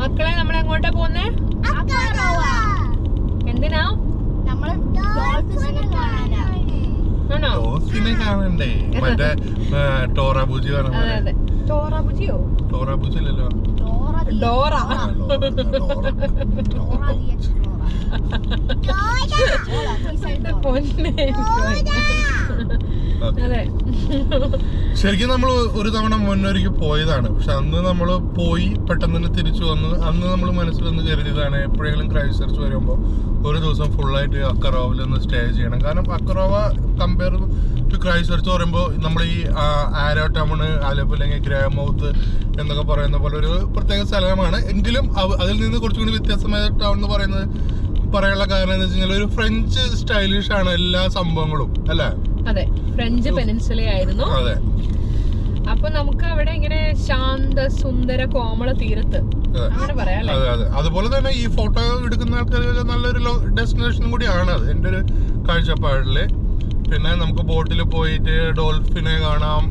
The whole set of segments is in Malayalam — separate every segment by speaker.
Speaker 1: മക്കളെ നമ്മൾ എങ്ങോട്ടാ പോന്നേ? എന്തിനാ?
Speaker 2: ഡോൾഫിനെ കാണണ്ടേ? മറ്റേ ടോറാബുജി പറഞ്ഞ
Speaker 1: ടോറാബുജിയോ?
Speaker 2: ടോറാബുജില്ലല്ലോ,
Speaker 1: ഡോറ.
Speaker 2: ശരിക്കും നമ്മൾ ഒരു തവണ മുന്നൊരുക്കി പോയതാണ്. പക്ഷെ അന്ന് നമ്മൾ പോയി പെട്ടെന്ന് തന്നെ തിരിച്ചു വന്ന് അന്ന് നമ്മൾ മനസ്സിലൊന്ന് കരുതിയതാണ് എപ്പോഴെങ്കിലും ക്രൈസ്റ്റ് വരുമ്പോൾ ഒരു ദിവസം ഫുള്ളായിട്ട് അക്കറോവിൽ ഒന്ന് സ്റ്റേ ചെയ്യണം. കാരണം അക്കറോവ കമ്പയർ ടു ക്രൈസ്റ്റ് പറയുമ്പോൾ നമ്മൾ ഈ ആരോ ടൗൺ അല്ലെങ്കിൽ ഗ്രേമൗത്ത് എന്നൊക്കെ പറയുന്ന പോലെ ഒരു പ്രത്യേക സ്ഥലമാണ്. എങ്കിലും അതിൽ നിന്ന് കുറച്ചുകൂടി വ്യത്യസ്തമായ ടൗൺ എന്ന് പറയുന്നത് പറയാനുള്ള കാരണം എന്ന് വെച്ചാൽ ഒരു ഫ്രഞ്ച് സ്റ്റൈലിഷ് ആണ് എല്ലാ സംഭവങ്ങളും, അല്ലേ?
Speaker 1: അതെ, ഫ്രഞ്ച് പെനിൻസുല ആയിരുന്നു.
Speaker 2: അതെ.
Speaker 1: അപ്പൊ നമുക്ക് അവിടെ ഇങ്ങനെ ശാന്ത സുന്ദര കോമള തീരത്ത് അങ്ങനെ പറയാം.
Speaker 2: അതെ അതെ. അതുപോലെ തന്നെ ഈ ഫോട്ടോ എടുക്കുന്ന ആൾക്കാർക്ക് നല്ലൊരു ഡെസ്റ്റിനേഷനും കൂടിയാണ് അത് എൻ്റെ ഒരു കാഴ്ചപ്പാടില്. പിന്നെ നമുക്ക് ബോട്ടിൽ പോയിട്ട് ഡോൾഫിനെ കാണാം,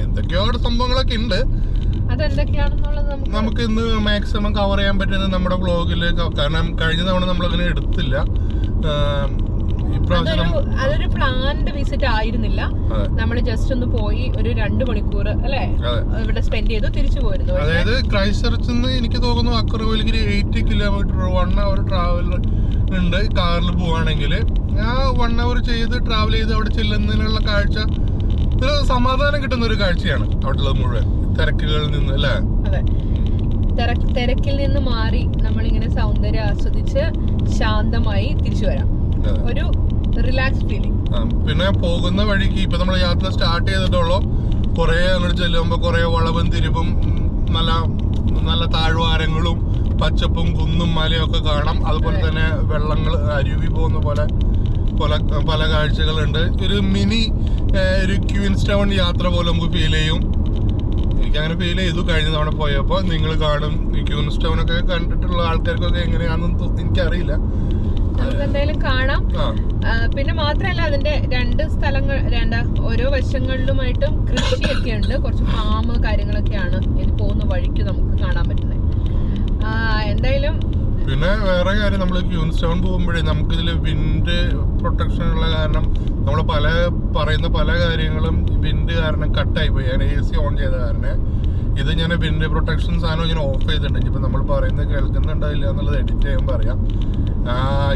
Speaker 2: എന്തൊക്കെയോ സംഭവങ്ങളൊക്കെ ഉണ്ട്.
Speaker 1: അതെന്തൊക്കെയാണെന്നുള്ളത്
Speaker 2: നമുക്ക് ഇന്ന് മാക്സിമം കവർ ചെയ്യാൻ പറ്റുന്നത് നമ്മുടെ വ്ളോഗില്. കാരണം കഴിഞ്ഞ തവണ നമ്മൾ അങ്ങനെ എടുത്തില്ല.
Speaker 1: അതൊരു പ്ലാൻഡ് വിസിറ്റ് ആയിരുന്നില്ല. നമ്മൾ ജസ്റ്റ് ഒന്ന് പോയി ഒരു 2 മണിക്കൂർ അല്ലെ ഇവിടെ സ്പെൻഡ് ചെയ്തു തിരിച്ചു പോയിരുന്നു.
Speaker 2: അതായത് ക്രൈസ്റ്റ് ചർച്ചിൽ നിന്ന് എനിക്ക് തോന്നുന്നു അക്കറോയിലേക്ക് 80 കിലോമീറ്റർ 1 അവർ ട്രാവൽ ഉണ്ട് കാറിൽ പോവാണെങ്കിൽ. ആ 1 അവർ ചെയ്ത് ട്രാവൽ ചെയ്ത് അവിടെ ചെല്ലുന്നതിനുള്ള കാഴ്ച ഒരു സമാധാനം കിട്ടുന്ന ഒരു കാഴ്ചയാണ് അവിടെയുള്ളത് മുഴുവൻ തിരക്കുകളിൽ നിന്ന്, അല്ലേ?
Speaker 1: അതെ, തിരക്കിൽ നിന്ന് മാറി നമ്മളിങ്ങനെ സൗന്ദര്യം ആസ്വദിച്ച് ശാന്തമായി തിരിച്ചു വരാം. ഒരു റിലാക്സ് ഫീലിംഗ്.
Speaker 2: പിന്നെ പോകുന്ന വഴിക്ക് ഇപ്പൊ നമ്മൾ യാത്ര സ്റ്റാർട്ട് ചെയ്തിട്ടുള്ളൂ. കുറെ അങ്ങോട്ട് ചെല്ലുമ്പോ കുറെ വളവും തിരിവും നല്ല നല്ല താഴ്വാരങ്ങളും പച്ചപ്പും കുന്നും മലയും ഒക്കെ കാണാം. അതുപോലെ തന്നെ വെള്ളങ്ങൾ അരുവി പോകുന്ന പോലെ പല കാഴ്ചകളുണ്ട്. ഒരു മിനി ഒരു ക്വീൻസ് ടൗൺ യാത്ര പോലെ നമുക്ക് ഫീൽ ചെയ്യും. എനിക്കങ്ങനെ ഫീൽ ചെയ്തു കഴിഞ്ഞ തവണ പോയപ്പോ. നിങ്ങൾ കാണും ഈ ക്വീൻസ് ടൗൺ ഒക്കെ കണ്ടിട്ടുള്ള ആൾക്കാർക്കൊക്കെ എങ്ങനെയാണെന്ന് എനിക്കറിയില്ല.
Speaker 1: നമുക്ക് എന്തായാലും കാണാം. പിന്നെ മാത്രല്ല അതിന്റെ 2 സ്ഥലങ്ങൾ ഓരോ വശങ്ങളിലുമായിട്ടും കൃഷിയൊക്കെ ഉണ്ട്. കുറച്ച് ഫാം കാര്യങ്ങളൊക്കെയാണ് ഇനി പോകുന്ന വഴിക്ക് നമുക്ക് കാണാൻ പറ്റുന്നത്. എന്തായാലും
Speaker 2: പിന്നെ വേറെ കാര്യം, നമ്മൾ ക്വീൻസ് ടൗൺ പോകുമ്പോഴേ നമുക്കിതിൽ വിൻഡ് പ്രൊട്ടക്ഷൻ ഉള്ള കാരണം നമ്മൾ പറയുന്ന പല കാര്യങ്ങളും വിൻഡ് കാരണം കട്ടായി പോയി. ഞാൻ AC ഓൺ ചെയ്ത കാരണം ഇത് ഞാൻ വിൻഡ് പ്രൊട്ടക്ഷൻ സാധനം ഇങ്ങനെ ഓഫ് ചെയ്തിട്ടുണ്ട്. ഇപ്പൊ നമ്മൾ പറയുന്നത് കേൾക്കുന്നുണ്ടായില്ല എന്നുള്ളത് എഡിറ്റ് ചെയ്യുമ്പോൾ അറിയാം.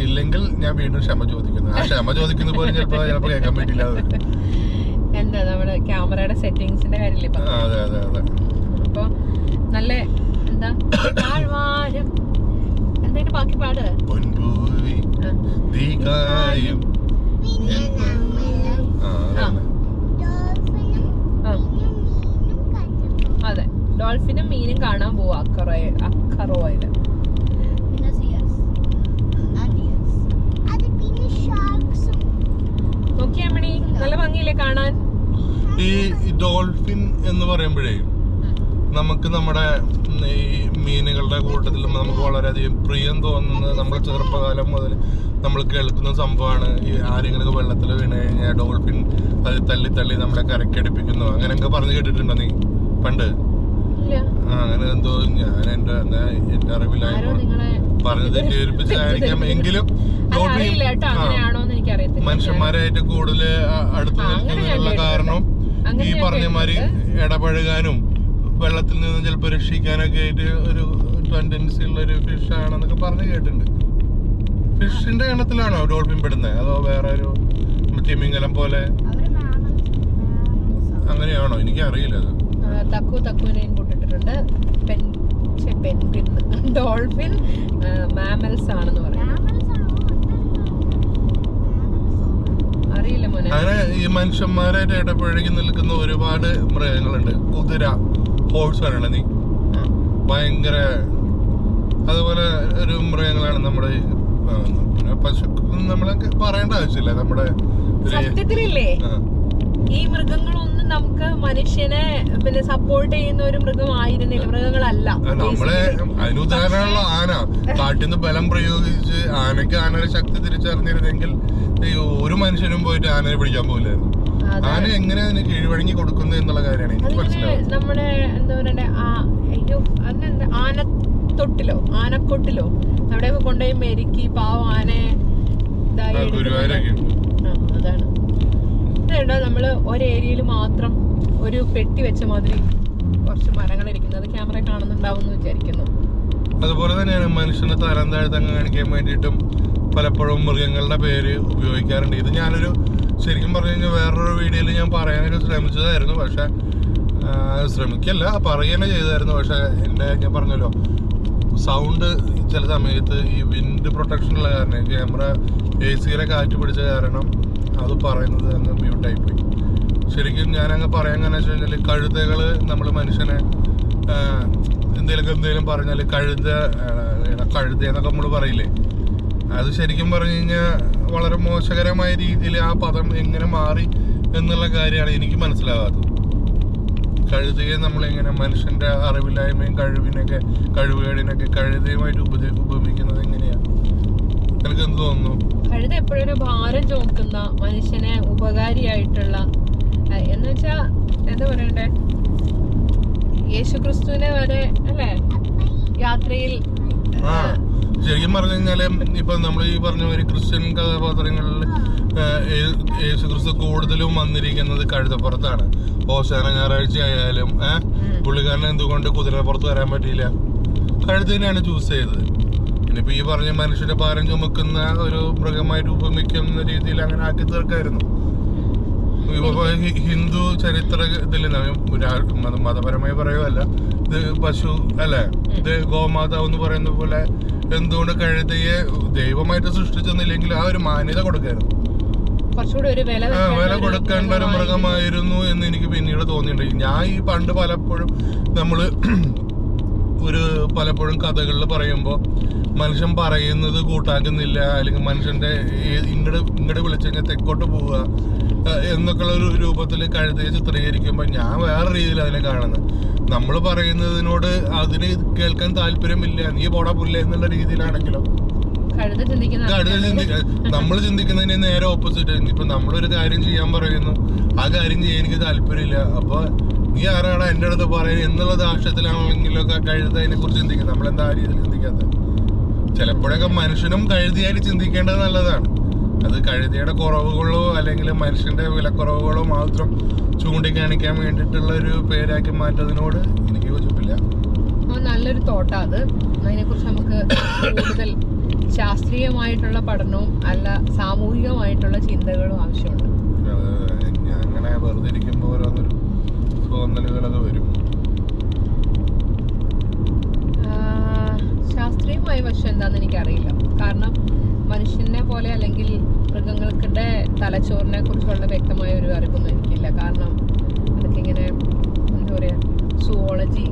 Speaker 2: ഇല്ലെങ്കിൽ ഞാൻ വീണ്ടും ക്ഷമ ചോദിക്കുന്നു. ആ ക്ഷമ ചോദിക്കുന്ന പോലെ ചിലപ്പോ കേൾക്കാൻ പറ്റില്ല.
Speaker 1: എന്താ നമ്മുടെ ക്യാമറയുടെ സെറ്റിംഗ്സിന്റെ കാര്യമില്ലേ?
Speaker 2: അതെ അതെ അതെ.
Speaker 1: അപ്പൊ നല്ല എന്താ എന്തായാലും ബാക്കി പാട്. അതെ, ഡോൾഫിനും മീനും കാണാൻ പോവാ അക്കറോയില്. നോക്കിയാ മണി, നല്ല ഭംഗിയില്ലേ കാണാൻ.
Speaker 2: ഈ ഡോൾഫിൻ എന്ന് പറയുമ്പോഴേ നമുക്ക് നമ്മുടെ ഈ മീനുകളുടെ കൂട്ടത്തിൽ നമുക്ക് വളരെയധികം പ്രിയം തോന്നുന്നത് നമ്മുടെ ചെറുപ്പകാലം മുതൽ നമ്മൾ കേൾക്കുന്ന സംഭവമാണ്. ഈ ആരെങ്കിലും വെള്ളത്തിൽ വീണ് കഴിഞ്ഞാൽ ഡോൾഫിൻ അത് തള്ളി തള്ളി നമ്മളെ കരക്കടിപ്പിക്കുന്നു അങ്ങനെയൊക്കെ പറഞ്ഞു കേട്ടിട്ടുണ്ടോ നീ പണ്ട്? അങ്ങനെ എന്തോ ഞാൻ എന്റെ അറിവിലായിരുന്നു പറഞ്ഞത് കേൾപ്പിച്ചായിരിക്കാം. എങ്കിലും മനുഷ്യന്മാരായിട്ട് കൂടുതൽ അടുത്ത് നിൽക്കുന്നതിനുള്ള കാരണം ഈ പറഞ്ഞ മാതിരി ഇടപഴകാനും വെള്ളത്തിൽ നിന്ന് ചിലപ്പോൾ രക്ഷിക്കാനൊക്കെ ആയിട്ട് ഒരു ടെൻഡൻസി ഉള്ള ഒരു ഫിഷ് ആണെന്നൊക്കെ പറഞ്ഞു കേട്ടിട്ടുണ്ട്. ഫിഷിന്റെ ഗണത്തിലാണോ ഡോൾഫിൻ പെടുന്നത്, അതോ വേറെ ഒരു തിമിംഗലം പോലെ അങ്ങനെയാണോ? എനിക്കറിയില്ല. അത്
Speaker 1: തക്കുവിനെയും കൂട്ടിട്ടുണ്ട്. ഡോൾഫിൻ മാമൽസ് ആണെന്ന് പറയാം. അറിയില്ല മോനെ.
Speaker 2: അങ്ങനെ ഈ മനുഷ്യന്മാരായിട്ട് ഇടപഴകി നിൽക്കുന്ന ഒരുപാട് മൃഗങ്ങളുണ്ട്. കുതിര, ഹോഴ്സ് പറയണ നീ, ഭയങ്കര അതുപോലെ ഒരു മൃഗങ്ങളാണ് നമ്മുടെ പശു. നമ്മളൊക്കെ പറയേണ്ട ആവശ്യമില്ല. നമ്മുടെ
Speaker 1: സത്യത്തിലില്ലേ ഈ മൃഗങ്ങളൊന്നും നമുക്ക് മനുഷ്യനെ പിന്നെ സപ്പോർട്ട് ചെയ്യുന്ന ഒരു മൃഗമായിരുന്നില്ല, മൃഗങ്ങളല്ല.
Speaker 2: നമ്മളെ അതിനുദാഹരണമുള്ള ആന കാട്ടിന്ന് ബലം പ്രയോഗിച്ച് ആനയുടെ ശക്തി തിരിച്ചറിഞ്ഞിരുന്നെങ്കിൽ ഒരു മനുഷ്യനും പോയിട്ട് ആനയെ പിടിക്കാൻ പോകില്ലായിരുന്നു. ആന എങ്ങനെ അതിന് കീഴ്വഴങ്ങി കൊടുക്കുന്നു എന്നുള്ള കാര്യമാണ് എനിക്ക് മനസ്സിലാവുന്നത്.
Speaker 1: നമ്മുടെ എന്താ പറയണ്ടേ, ആനക്കൊട്ടിലോ അവിടെയൊക്കെ കൊണ്ടുപോയി മെരുക്കി പാവം ആനയെ ഇതായി അതാണ്. ഇതുണ്ടോ നമ്മള് ഒരേരിയയിൽ മാത്രം ഒരു പെട്ടി വെച്ച മാതിരി കുറച്ച് മരങ്ങൾ ഇരിക്കുന്നത് ക്യാമറ കാണുന്നുണ്ടാവും എന്ന് വിചാരിക്കുന്നു.
Speaker 2: അതുപോലെ തന്നെയാണ് മനുഷ്യനെ തരം താഴ്ത്തങ്ങ് കാണിക്കാൻ വേണ്ടിയിട്ടും പലപ്പോഴും മൃഗങ്ങളുടെ പേര് ഉപയോഗിക്കാറുണ്ട്. ഇത് ഞാനൊരു ശരിക്കും പറഞ്ഞു കഴിഞ്ഞാൽ വേറൊരു വീഡിയോയിൽ ഞാൻ പറയാനൊരു ശ്രമിച്ചതായിരുന്നു. പക്ഷെ ശ്രമിക്കല്ല പറയുകയാണ് ചെയ്തായിരുന്നു. പക്ഷെ എൻ്റെ ഞാൻ പറഞ്ഞല്ലോ സൗണ്ട് ചില സമയത്ത് ഈ വിൻഡ് പ്രൊട്ടക്ഷൻ ഉള്ള കാരണം ക്യാമറ AC-യുടെ കാറ്റ് പിടിച്ച കാരണം അത് പറയുന്നത് അങ്ങ് മ്യൂട്ടായി പോയി. ശരിക്കും ഞാനങ്ങ് പറയാൻ കാരണം വെച്ച് കഴിഞ്ഞാൽ കഴുതകൾ നമ്മൾ മനുഷ്യനെ എന്തെങ്കിലും പറഞ്ഞാൽ കഴുതയെന്നൊക്കെ നമ്മൾ പറയില്ലേ, അത് ശരിക്കും പറഞ്ഞു കഴിഞ്ഞാൽ വളരെ മോശകരമായ രീതിയിൽ ആ പദം എങ്ങനെ മാറി എന്നുള്ള കാര്യമാണ് എനിക്ക് മനസ്സിലാകാത്തത്. കഴുതയെ നമ്മളെങ്ങനെ മനുഷ്യന്റെ അറിവില്ലായ്മയും കഴിവുകേടിനൊക്കെ കഴുതയുമായിട്ട് ഉപമിക്കുന്നത് എങ്ങനെയാ? എനിക്ക് എന്ത് തോന്നുന്നു?
Speaker 1: കഴുത എപ്പോഴും ഒരു ഭാരം ചുമക്കുന്ന മനുഷ്യനെ ഉപകാരിയായിട്ടുള്ള എന്ന് വെച്ചാ എന്താ പറയണ്ടേ, യേശുക്രിസ്തുവിനെ വരെ അല്ലേ യാത്രയിൽ
Speaker 2: ശരിക്കും പറഞ്ഞു കഴിഞ്ഞാല് ഇപ്പൊ നമ്മൾ ഈ പറഞ്ഞ ഒരു ക്രിസ്ത്യൻ കഥാപാത്രങ്ങളിൽ യേശുക്രിസ്തു കൂടുതലും വന്നിരിക്കുന്നത് കഴുതപ്പുറത്താണ്. ഓശാന ഞായറാഴ്ച ആയാലും പുള്ളിക്കാരനെ എന്തുകൊണ്ട് കുതിരപ്പുറത്ത് വരാൻ പറ്റിയില്ല? കഴുതനെയാണ് ചൂസ് ചെയ്തത്. ഇനിയിപ്പോ ഈ പറഞ്ഞ മനുഷ്യന്റെ ഭാരം ചുമക്കുന്ന ഒരു മൃഗമായിട്ട് ഉപമിക്കുന്ന രീതിയിൽ അങ്ങനെ ആക്കി തീർക്കായിരുന്നു. ഹിന്ദു ചരിത്രത്തിൽ മതപരമായി പറയുകയല്ല, ഇത് പശു അല്ലെ, ഇത് ഗോമാതാവ് എന്ന് പറയുന്ന പോലെ എന്തുകൊണ്ട് കഴുതയെ ദൈവമായിട്ട് സൃഷ്ടിച്ചെന്നില്ലെങ്കിൽ ആ ഒരു മാന്യത കൊടുക്കായിരുന്നു, വില കൊടുക്കേണ്ട ഒരു മൃഗമായിരുന്നു എന്ന് എനിക്ക് പിന്നീട് തോന്നിയിട്ടുണ്ട്. ഞാൻ ഈ പണ്ട് പലപ്പോഴും നമ്മള് പലപ്പോഴും കഥകളിൽ പറയുമ്പോൾ മനുഷ്യൻ പറയുന്നത് കൂട്ടാക്കുന്നില്ല, അല്ലെങ്കിൽ മനുഷ്യന്റെ ഇങ്ങോട്ട് വിളിച്ചു കഴിഞ്ഞാൽ തെക്കോട്ട് പോവുക എന്നൊക്കെയുള്ള ഒരു രൂപത്തിൽ കഴുതയെ ചിത്രീകരിക്കുമ്പോൾ ഞാൻ വേറെ രീതിയിൽ അതിനെ കാണുന്നത്. നമ്മൾ പറയുന്നതിനോട് അതിന് കേൾക്കാൻ താല്പര്യമില്ല, നീ പോടാ പുല്ല എന്നുള്ള രീതിയിലാണെങ്കിലോ നമ്മൾ ചിന്തിക്കുന്നതിന് നേരെ ഓപ്പോസിറ്റ്. ഇപ്പൊ നമ്മളൊരു കാര്യം ചെയ്യാൻ പറയുന്നു, ആ കാര്യം ചെയ്യാൻ എനിക്ക് താല്പര്യമില്ല, അപ്പൊ നീ ആരാണ് എന്റെ അടുത്ത് പറയുന്നത് എന്നുള്ള ദാക്ഷ്യത്തിലാണെങ്കിലൊക്കെ കഴുതതിനെ കുറിച്ച് ചിന്തിക്കുന്നത്. നമ്മളെന്താ ആ രീതിയിൽ ചിന്തിക്കാത്തത്? ചിലപ്പോഴൊക്കെ മനുഷ്യനും കഴുതിയായിട്ട് ചിന്തിക്കേണ്ടത് നല്ലതാണ്. അത് കഴുതയുടെ കുറവുകളോ അല്ലെങ്കിൽ മനുഷ്യന്റെ വിലക്കുറവുകളോ മാത്രം ചൂണ്ടിക്കാണിക്കാൻ വേണ്ടിയിട്ടുള്ള ഒരു പേരാക്കി മാറ്റതിനോട് എനിക്ക് യോജിപ്പില്ല.
Speaker 1: നല്ലൊരു തോട്ടാ അത്. അതിനെ കുറിച്ച് നമുക്ക് കൂടുതൽ ശാസ്ത്രീയമായിട്ടുള്ള പഠനവും അല്ല സാമൂഹികമായിട്ടുള്ള ചിന്തകളും ആവശ്യമുണ്ട്.
Speaker 2: അങ്ങനെ വെറുതെ ഇരിക്കുമ്പോൾ ഓരോന്നൊരു തോന്നലുകളൊക്കെ വരും.
Speaker 1: ശാസ്ത്രീയമായ വശം എന്താണെന്ന് എനിക്കറിയില്ല. കാരണം മനുഷ്യനെ പോലെ അല്ലെങ്കിൽ മൃഗങ്ങളുടെ തലച്ചോറിനെ കുറിച്ചുള്ള വ്യക്തമായ ഒരു അറിവൊന്നും എനിക്കില്ല. കാരണം അതൊക്കെ ഇങ്ങനെ എന്താ പറയുക, സുവോളജി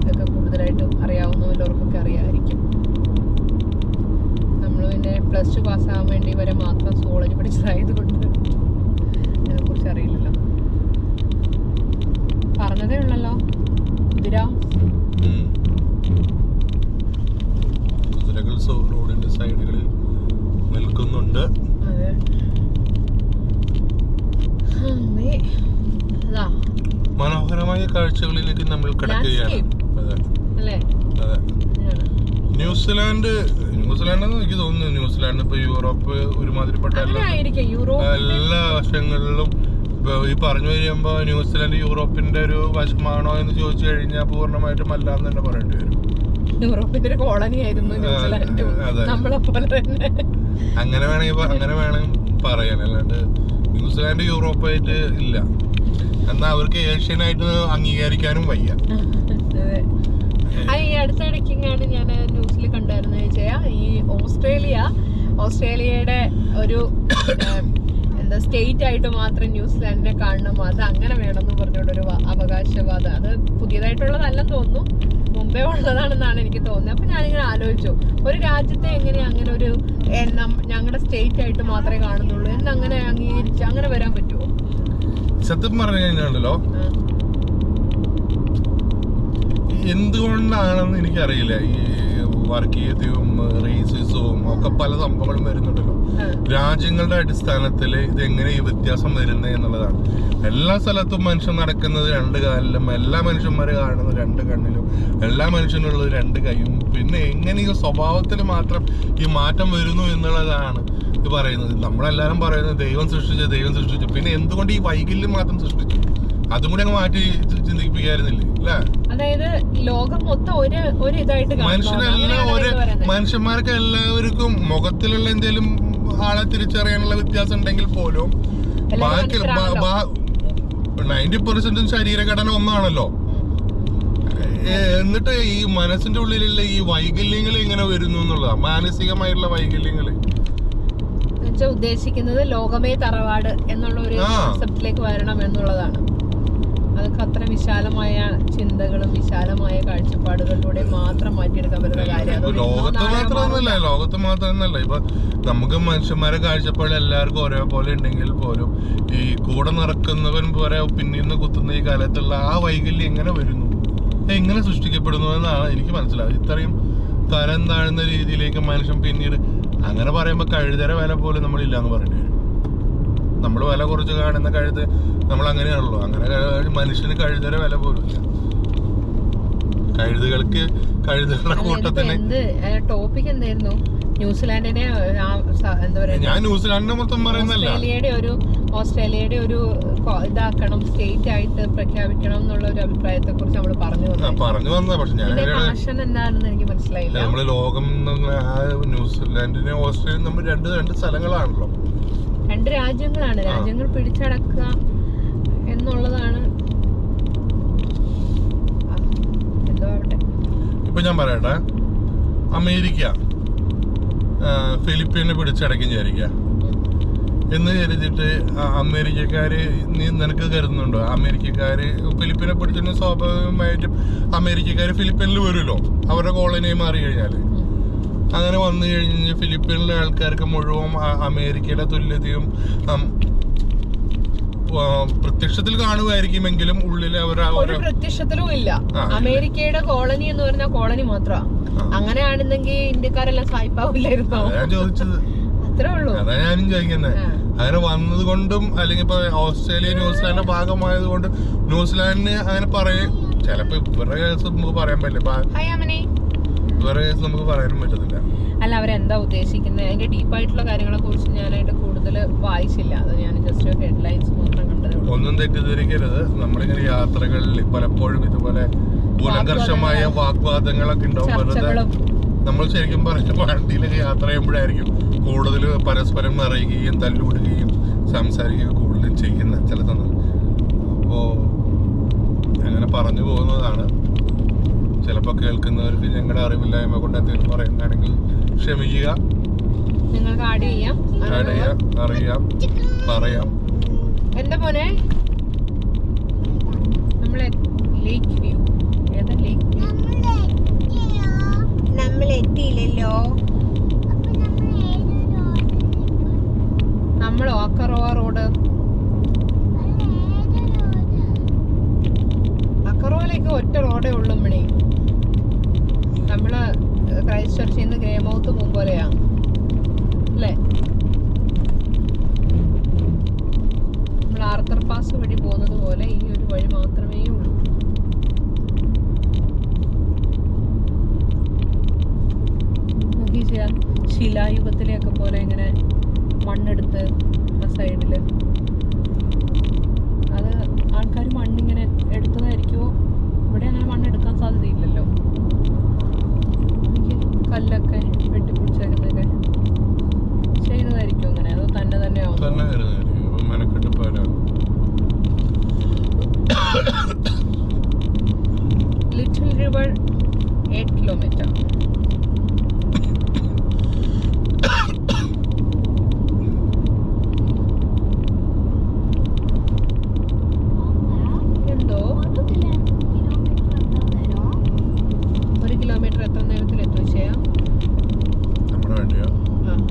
Speaker 1: ഒക്കെ കൂടുതലായിട്ടും അറിയാവുന്നവരവർക്കൊക്കെ അറിയാമായിരിക്കും. നമ്മൾ പിന്നെ +2 പാസ്സാകാൻ വേണ്ടി വരെ മാത്രം സുവോളജി പഠിച്ചതായതുകൊണ്ട് അതിനെക്കുറിച്ച് അറിയില്ലല്ലോ. പറഞ്ഞതേ ഉള്ളല്ലോ
Speaker 2: റോഡിന്റെ സൈഡുകളിൽ നിൽക്കുന്നുണ്ട്. മനോഹരമായ കാഴ്ചകളിലേക്ക് നമ്മൾ കിടക്കുകയാണ്. ന്യൂസിലാൻഡ് എനിക്ക് തോന്നുന്നു ന്യൂസിലാൻഡ് ഇപ്പൊ യൂറോപ്പ് ഒരുമാതിരിപ്പെട്ട എല്ലാ വശങ്ങളിലും ഈ പറഞ്ഞു കഴിയുമ്പോ ന്യൂസിലാൻഡ് യൂറോപ്പിന്റെ ഒരു വശമാണോ എന്ന് ചോദിച്ചു കഴിഞ്ഞാൽ പൂർണ്ണമായിട്ടും അല്ലാന്ന് തന്നെ പറയേണ്ടി വരും.
Speaker 1: യൂറോപ്പിന്റെ ഒരു കോളനി ആയിരുന്നു ന്യൂസിലാൻഡ്, നമ്മളെ പോലെ തന്നെ.
Speaker 2: അങ്ങനെ വേണമെങ്കിൽ പറയാൻ, അല്ലാണ്ട് ന്യൂസിലാൻഡ് യൂറോപ്പായിട്ട് ഇല്ല. എന്നാ അവർക്ക് ഏഷ്യനായിട്ട് അംഗീകരിക്കാനും വയ്യ.
Speaker 1: ഈ അടുത്തിടയ്ക്കാണ് ഞാൻ ന്യൂസിൽ കണ്ടായിരുന്നു വെച്ചാൽ ഈ ഓസ്ട്രേലിയയുടെ ഒരു എന്താ സ്റ്റേറ്റ് ആയിട്ട് മാത്രം ന്യൂസിലാൻഡിനെ കാണണം, അത് അങ്ങനെ വേണമെന്ന് പറഞ്ഞുകൊണ്ടൊരു അവകാശവാദം. അത് പുതിയതായിട്ടുള്ളതല്ലെന്ന് തോന്നുന്നു, മുമ്പേ ഉള്ളതാണെന്നാണ് എനിക്ക് തോന്നുന്നത്. അപ്പൊ ഞാനിങ്ങനെ ആലോചിച്ചു, ഒരു രാജ്യത്തെ എങ്ങനെ അങ്ങനെ ഒരു ഞങ്ങളുടെ സ്റ്റേറ്റ് ആയിട്ട് മാത്രമേ കാണുന്നുള്ളൂ എന്നങ്ങനെ അംഗീകരിച്ച് അങ്ങനെ വരാൻ പറ്റുമോ?
Speaker 2: സത്യം പറഞ്ഞു കഴിഞ്ഞാണല്ലോ, എന്തുകൊണ്ടാണെന്ന് എനിക്കറിയില്ല. ഈ വർഗീയതയും റേസിസവും ഒക്കെ പല സംഭവങ്ങളും വരുന്നുണ്ടല്ലോ. രാജ്യങ്ങളുടെ അടിസ്ഥാനത്തിൽ ഇതെങ്ങനെ ഈ വ്യത്യാസം വരുന്നത് എന്നുള്ളതാണ്. എല്ലാ സ്ഥലത്തും മനുഷ്യൻ നടക്കുന്നത് 2 കാലിലും, എല്ലാ മനുഷ്യന്മാരെ കാണുന്നത് 2 കണ്ണിലും, എല്ലാ മനുഷ്യനുള്ളത് 2 കൈയും. പിന്നെ എങ്ങനെ ഈ സ്വഭാവത്തിൽ മാത്രം ഈ മാറ്റം വരുന്നു എന്നുള്ളതാണ് ഇത് പറയുന്നത്. നമ്മളെല്ലാരും പറയുന്നത് ദൈവം സൃഷ്ടിച്ചു. പിന്നെ എന്തുകൊണ്ട് ഈ വൈകല്യം മാത്രം സൃഷ്ടിച്ചു? അതും കൂടി അങ്ങ് മാറ്റി ചിന്തിപ്പിക്കായിരുന്നില്ലേ അല്ലേ?
Speaker 1: അതായത് ലോകം മൊത്തം ഒരു ഇതായിട്ട്
Speaker 2: മനുഷ്യന്മാർക്ക് എല്ലാവർക്കും മുഖത്തിലുള്ള എന്തെങ്കിലും ആളെ തിരിച്ചറിയാനുള്ള വ്യത്യാസം ഉണ്ടെങ്കിൽ പോലും ബാക്കി 90% ശരീരഘടന ഒന്നാണല്ലോ. എന്നിട്ട് ഈ മനസ്സിന്റെ ഉള്ളിലുള്ള ഈ വൈകല്യങ്ങൾ എങ്ങനെ വരുന്നു എന്നുള്ളതാണ്, മാനസികമായിട്ടുള്ള വൈകല്യങ്ങള്.
Speaker 1: ഉദ്ദേശിക്കുന്നത് ലോകമേ തറവാട് എന്നുള്ള ഒരു കൺസെപ്റ്റിലേക്ക് വരണം എന്നുള്ളതാണ്. അതൊക്കെ അത്ര വിശാലമായ ചിന്തകളും വിശാലമായ കാഴ്ചപ്പാടുകളിലൂടെ മാത്രം മാറ്റിയെടുക്കാൻ പറ്റുന്ന കാര്യമാണ്.
Speaker 2: ലോകത്ത് മാത്രമല്ല, ഇപ്പൊ നമുക്ക് മനുഷ്യന്മാരെ കാഴ്ചപ്പാട് എല്ലാവർക്കും ഒരേപോലെ ഉണ്ടെങ്കിൽ പോലും ഈ കൂടെ നടക്കുന്നവൻ പോലെ പിന്നീന്ന് കുത്തുന്ന ഈ കാലത്തുള്ള ആ വൈകല്യം എങ്ങനെ വരുന്നു, എങ്ങനെ സൃഷ്ടിക്കപ്പെടുന്നു എന്നാണ് എനിക്ക് മനസ്സിലാവുന്നത്. ഇത്രയും തരം താഴ്ന്ന രീതിയിലേക്ക് മനുഷ്യൻ പിന്നീട് അങ്ങനെ പറയുമ്പോ കഴുതര വില പോലും നമ്മളില്ലാന്ന് പറയേണ്ടി വരും. നമ്മൾ വില കുറച്ച് കാണുന്ന കഴുത നമ്മൾ അങ്ങനെയാണല്ലോ. അങ്ങനെ മനുഷ്യന് കഴുതര വില പോലും ഇല്ല. കഴുതകളുടെ കൂട്ടത്തിന്
Speaker 1: ടോപ്പിക് എന്തായിരുന്നു? ന്യൂസിലാൻഡിനെ എന്താ പറയാ,
Speaker 2: ഞാൻ ന്യൂസിലാൻഡിനെ മൊത്തം പറയുന്നല്ല,
Speaker 1: ഓസ്ട്രേലിയയുടെ ഒരു ഇതാക്കണം, സ്റ്റേറ്റ് ആയിട്ട് പ്രഖ്യാപിക്കണം എന്നുള്ള ഒരു അഭിപ്രായത്തെ കുറിച്ച് നമ്മൾ പറഞ്ഞു
Speaker 2: വന്നത്. പക്ഷെ ഞാൻ
Speaker 1: എന്താണെന്ന് എനിക്ക് മനസ്സിലായില്ല.
Speaker 2: നമ്മള് ലോകം ന്യൂസിലാൻഡിനെ ഓസ്ട്രേലിയ നമ്മൾ രണ്ട് സ്ഥലങ്ങളാണല്ലോ,
Speaker 1: 2 രാജ്യങ്ങളാണ്. രാജ്യങ്ങൾ പിടിച്ചടക്കുക എന്നുള്ളതാണ്. എന്തോ ആവട്ടെ.
Speaker 2: ഇപ്പൊ ഞാൻ പറയട്ടെ, അമേരിക്ക ഫിലിപ്പീനെ പിടിച്ചടക്കും വിചാരിക്കുക എന്ന് കരുതിയിട്ട് അമേരിക്കക്കാര്, നിനക്ക് കരുതുന്നുണ്ടോ അമേരിക്കക്കാര് ഫിലിപ്പീനെ പിടിച്ചിട്ട് സ്വാഭാവികമായിട്ടും അമേരിക്കക്കാര് ഫിലിപ്പീനിൽ വരുമല്ലോ, അവരുടെ കോളനിയായി മാറി കഴിഞ്ഞാല്. അങ്ങനെ വന്നു കഴിഞ്ഞ് ഫിലിപ്പീനിലെ ആൾക്കാർക്ക് മുഴുവൻ അമേരിക്കയുടെ തുല്യതയും പ്രത്യക്ഷത്തിൽ കാണുമായിരിക്കുമെങ്കിലും ഉള്ളില്
Speaker 1: ഒരു പ്രത്യക്ഷത്തിലും ഇല്ല. അമേരിക്കയുടെ കോളനി എന്ന് പറഞ്ഞാൽ കോളനി മാത്രമാണ്. അങ്ങനെയാണെന്നെങ്കിൽ ഇന്ത്യക്കാരെല്ലാം സായിപ്പാവില്ലായിരുന്നോ?
Speaker 2: ഞാൻ ചോദിച്ചത്
Speaker 1: അത്രേ ഉള്ളൂ.
Speaker 2: അതാ ഞാനും ചോദിക്കുന്നത്. അങ്ങനെ വന്നത് കൊണ്ടും അല്ലെങ്കിൽ ഇപ്പൊ ഓസ്ട്രേലിയ ന്യൂസിലാൻഡിന്റെ ഭാഗമായത് കൊണ്ട് ന്യൂസിലാൻഡിന് അങ്ങനെ പറയും. ചിലപ്പോ ഇവരുടെ കേസ് നമുക്ക് പറയാൻ പറ്റില്ല, ഇവരുടെ കേസ് നമുക്ക് പറയാനും പറ്റത്തില്ല.
Speaker 1: അല്ല, അവരെന്താ ഉദ്ദേശിക്കുന്നത്, അതിന്റെ ഡീപ്പായിട്ടുള്ള കാര്യങ്ങളെ കുറിച്ച് ഞാനായിട്ട് കൂടുതൽ വായിച്ചില്ല. അത് ഞാൻ ജസ്റ്റ് ഹെഡ്ലൈൻസ് മാത്രം കണ്ടത്.
Speaker 2: ഒന്നും തെറ്റിദ്ധരിക്കരുത്. നമ്മളിങ്ങനെ യാത്രകളിൽ പലപ്പോഴും ഇതുപോലെ ഉലങ്കർഷമായ വാഗ്വാദങ്ങളൊക്കെ ഉണ്ടാവും. വെറുതെ നമ്മൾ ശരിക്കും പറഞ്ഞ വണ്ടിയിലൊക്കെ യാത്ര ചെയ്യുമ്പോഴായിരിക്കും കൂടുതൽ പരസ്പരം അറിയുകയും തല്ലുകൂടുകയും സംസാരിക്കുകയും കൂടുതലും ചെയ്യുന്ന ചില സന്ദർഭം. അപ്പോ അങ്ങനെ പറഞ്ഞു പോകുന്നതാണ്. ചിലപ്പോൾ കേൾക്കുന്നവർക്ക് ഞങ്ങളുടെ അറിവില്ലായ്മ കൊണ്ട് എന്തെങ്കിലും പറയുന്നതാണെങ്കിൽ ക്ഷമിക്കുക.
Speaker 1: നിങ്ങൾക്ക് ആഡ് ചെയ്യാം,
Speaker 2: അറിയാം, പറയാം.
Speaker 1: എന്താ മോനെ, നമ്മളെ ലേക്ക് വ്യൂ ഏതാ? ലേക്ക് വ്യൂ നമ്മൾ എത്തിയില്ലല്ലോ. നമ്മളോ അക്കറോവ റോഡ്, അക്കറോയിലേക്ക് ഒറ്റ റോഡേ ഉള്ളൂ. മണി നമ്മള് ക്രൈസ്റ്റ് ചർച്ചിൽ നിന്ന് ഗ്രേമൗത്ത് പോകുമ്പോലെയാ അല്ലേ? നമ്മൾ ആർത്തർ പാസ് വഴി പോകുന്നത് പോലെ ഈ ഒരു വഴി മാത്രമേ ഉള്ളൂ. ശിലായുഗത്തിലെയൊക്കെ പോലെ ഇങ്ങനെ മണ്ണെടുത്ത് ആ സൈഡില്, അത് ആൾക്കാർ മണ്ണിങ്ങനെ എടുത്തതായിരിക്കുമോ? ഇവിടെ അങ്ങനെ മണ്ണെടുക്കാൻ സാധ്യതയില്ലല്ലോ. കല്ലൊക്കെ വെട്ടിപ്പിടിച്ചേക്കുന്നതൊക്കെ ചെയ്തതായിരിക്കും അങ്ങനെ, അതോ തന്നെ ആവും? Little river 8 kilometre. എന്തോ 1 കിലോമീറ്റർ എത്ര നേരത്തിൽ എത്തും ചെയ്യാ?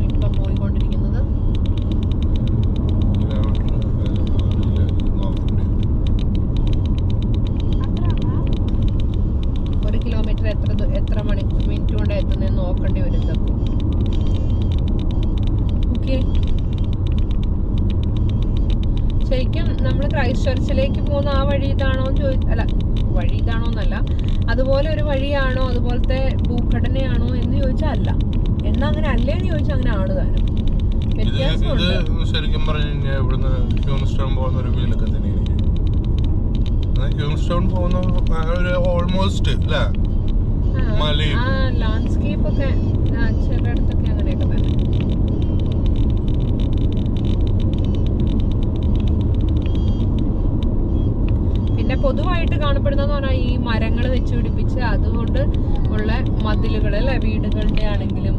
Speaker 1: ഇപ്പം പോയിക്കൊണ്ടിരിക്കുന്നത് 1 കിലോമീറ്റർ എത്ര മിനിറ്റ് ചർച്ചിലേക്ക് പോകുന്ന ആ വഴി ഇതാണോ അല്ല വഴി ഇതാണോന്നല്ല, അതുപോലെ ഒരു വഴിയാണോ, അതുപോലത്തെ ഭൂഘടനയാണോ എന്ന് ചോദിച്ചാൽ അല്ല. എന്നാ അങ്ങനെ അല്ലേന്ന് ചോദിച്ചാൽ അങ്ങനെ ആണ് താനും. വ്യത്യാസമുണ്ട്.
Speaker 2: ശരിക്കും പറഞ്ഞു കഴിഞ്ഞാൽ ഇവിടുന്ന് ക്യൂൻസ്റ്റൗൺ പോകുന്ന ഒരു ഫീലൊക്കെ തന്നെയായിരിക്കും. ക്യൂൻസ്റ്റൗൺ പോകുന്ന ഒരു ഓൾമോസ്റ്റ് അല്ലേ മലയും
Speaker 1: ലാൻഡ്സ്കേപ്പ് ഒക്കെ ചിലയിടത്തൊക്കെ അങ്ങനെയൊക്കെ തന്നെ. പിന്നെ പൊതുവായിട്ട് കാണപ്പെടുന്നതെന്ന് പറഞ്ഞാൽ ഈ മരങ്ങൾ വെച്ച് പിടിപ്പിച്ച് അതുകൊണ്ട് ഉള്ള മതിലുകൾ അല്ലെ, വീടുകളുടെ ആണെങ്കിലും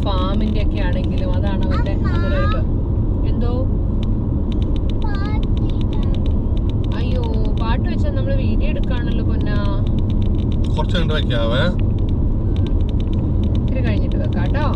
Speaker 1: ഫാമിന്റെ ഒക്കെ ആണെങ്കിലും അതാണ് അവരുടെ അതിലൊരു എന്തോ. അയ്യോ പാട്ട് വെച്ചാൽ നമ്മള് വീഡിയോ എടുക്കാണല്ലോ പൊന്നാ.
Speaker 2: കുറച്ച് കണ്ട് വെക്കാവേ,
Speaker 1: ഇത്തിരി കഴിഞ്ഞിട്ട് വെക്കാട്ടോ.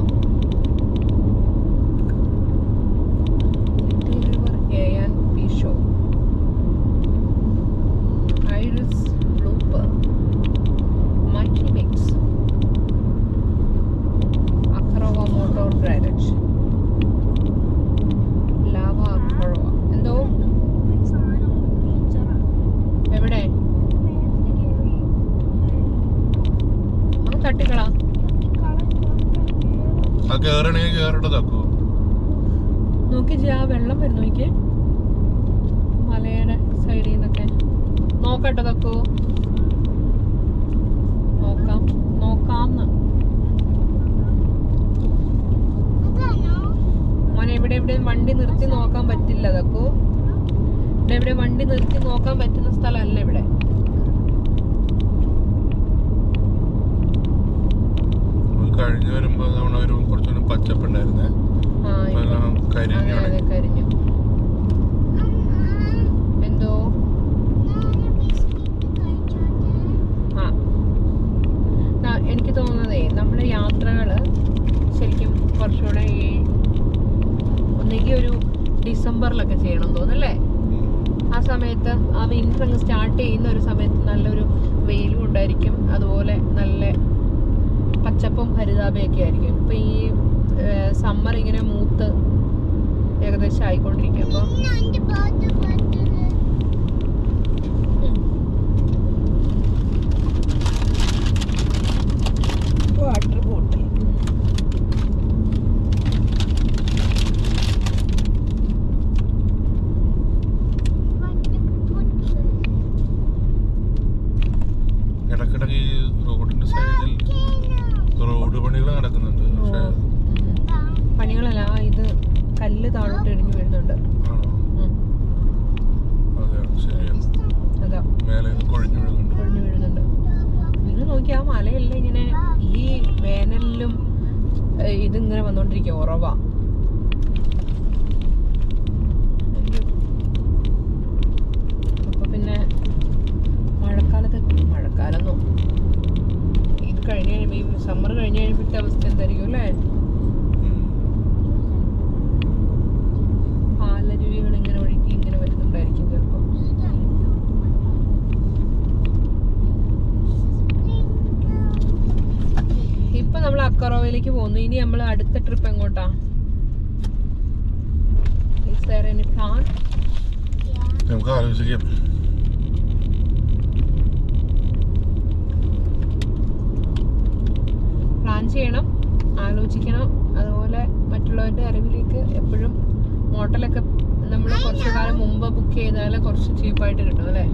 Speaker 1: നോക്കി ആ വെള്ളം വരുന്നു നോക്കി മലയുടെ സൈഡിൽ നിന്നൊക്കെ. നോക്കട്ടെ തക്കോ, നോക്കാന്ന് മോനെ. ഇവിടെ വണ്ടി നിർത്തി നോക്കാൻ പറ്റില്ല തക്കോ. ഇവിടെ വണ്ടി നിർത്തി നോക്കാൻ പറ്റുന്ന സ്ഥലമല്ല ഇവിടെ.
Speaker 2: കഴിഞ്ഞു വരുമ്പോ കുറച്ചുകൂടി പച്ചപ്പുണ്ടായിരുന്നേ,
Speaker 1: കരിഞ്ഞു. എന്തോ എനിക്ക് തോന്നുന്നതേ നമ്മുടെ യാത്രകള് ശരിക്കും കുറച്ചുകൂടെ ഒന്നെങ്കിൽ ഒരു ഡിസംബറിലൊക്കെ ചെയ്യണം തോന്നല്ലേ. ആ സമയത്ത് ആ വിന്റർ അങ്ങ് സ്റ്റാർട്ട് ചെയ്യുന്ന ഒരു സമയത്ത് നല്ലൊരു വെയിലും ഉണ്ടായിരിക്കും, അതുപോലെ നല്ല പച്ചപ്പും ഹരിതാപയൊക്കെ ആയിരിക്കും. ഇപ്പൊ ഈ സമ്മർ ഇങ്ങനെ മൂത്ത് ഏകദേശം ആയിക്കൊണ്ടിരിക്കും. അപ്പൊ വാട്ടർ ബോട്ടിൽ
Speaker 2: ഇടക്കിടക്ക് ഈ റോഡിന്റെ സൈഡിൽ റോഡ് പണികൾ നടക്കുന്നുണ്ട്. പക്ഷേ
Speaker 1: പണികളല്ല, ഇത് കല്ല് താഴോട്ട് ഇടിഞ്ഞു വീഴുന്നുണ്ട്. അതാ കൊഴിഞ്ഞു വീഴുന്നുണ്ട്. നിങ്ങൾ നോക്കി ആ മലയെല്ലാം ഇങ്ങനെ ഈ വേനലിലും ഇതിങ്ങനെ വന്നോണ്ടിരിക്കുക ഉറവാ. അപ്പൊ പിന്നെ മഴക്കാലം ഇത് കഴിഞ്ഞ് കഴിയുമ്പോ ഈ സമ്മർ കഴിഞ്ഞ് കഴിയുമ്പോഴത്തെ അവസ്ഥ എന്തായിരിക്കും അല്ലേ? പാലരുവികൾ ഇങ്ങനെ ഒഴുകി ഇങ്ങനെ വരുന്നുണ്ടായിരിക്കും ചിലപ്പോ. ഇപ്പൊ നമ്മൾ അക്കറോവയിലേക്ക് പോകുന്നു. ഇനി നമ്മൾ അടുത്ത ട്രിപ്പ് എങ്ങോട്ടാ?
Speaker 2: നമുക്ക് ആലോചിക്കാം.
Speaker 1: പ്ലാൻ ചെയ്യണം, ആലോചിക്കണം. അതുപോലെ മറ്റുള്ളവരുടെ അറിവിലേക്ക് എപ്പോഴും ഹോട്ടലൊക്കെ നമ്മൾ കുറച്ചു കാലം മുമ്പ് ബുക്ക് ചെയ്താൽ കുറച്ച് ചീപ്പായിട്ട് കിട്ടും അല്ലേ?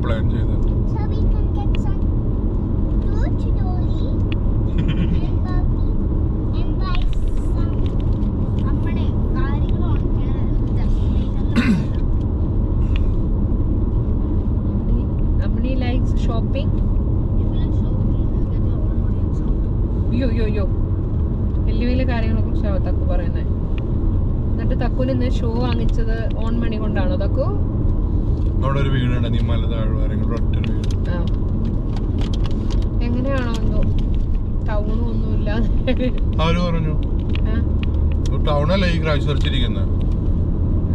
Speaker 2: പ്ലാൻ ചെയ്തിട്ടുണ്ട്.
Speaker 1: ഷോപ്പിംഗ് അയ്യോ വലിയ വലിയ കാര്യങ്ങളെ കുറിച്ചാണ് തക്കു പറയുന്നത്. എന്നിട്ട് തക്കുന് ഇന്ന് ഷൂ വാങ്ങിച്ചത് ഓൺ മണി കൊണ്ടാണോ തക്കു?
Speaker 2: അവിടെ ഒരു വീടുണ്ട്, നിമല താഴ്വാരങ്ങളുടെ ഒറ്റ വീട്.
Speaker 1: എങ്ങനെയാണോ എന്തോ ടൗണും ഒന്നുമില്ല
Speaker 2: അവര് പറഞ്ഞു. ടൗണല്ല ഈ ക്രൈസ്റ്റ് ഇരിക്കുന്നത്.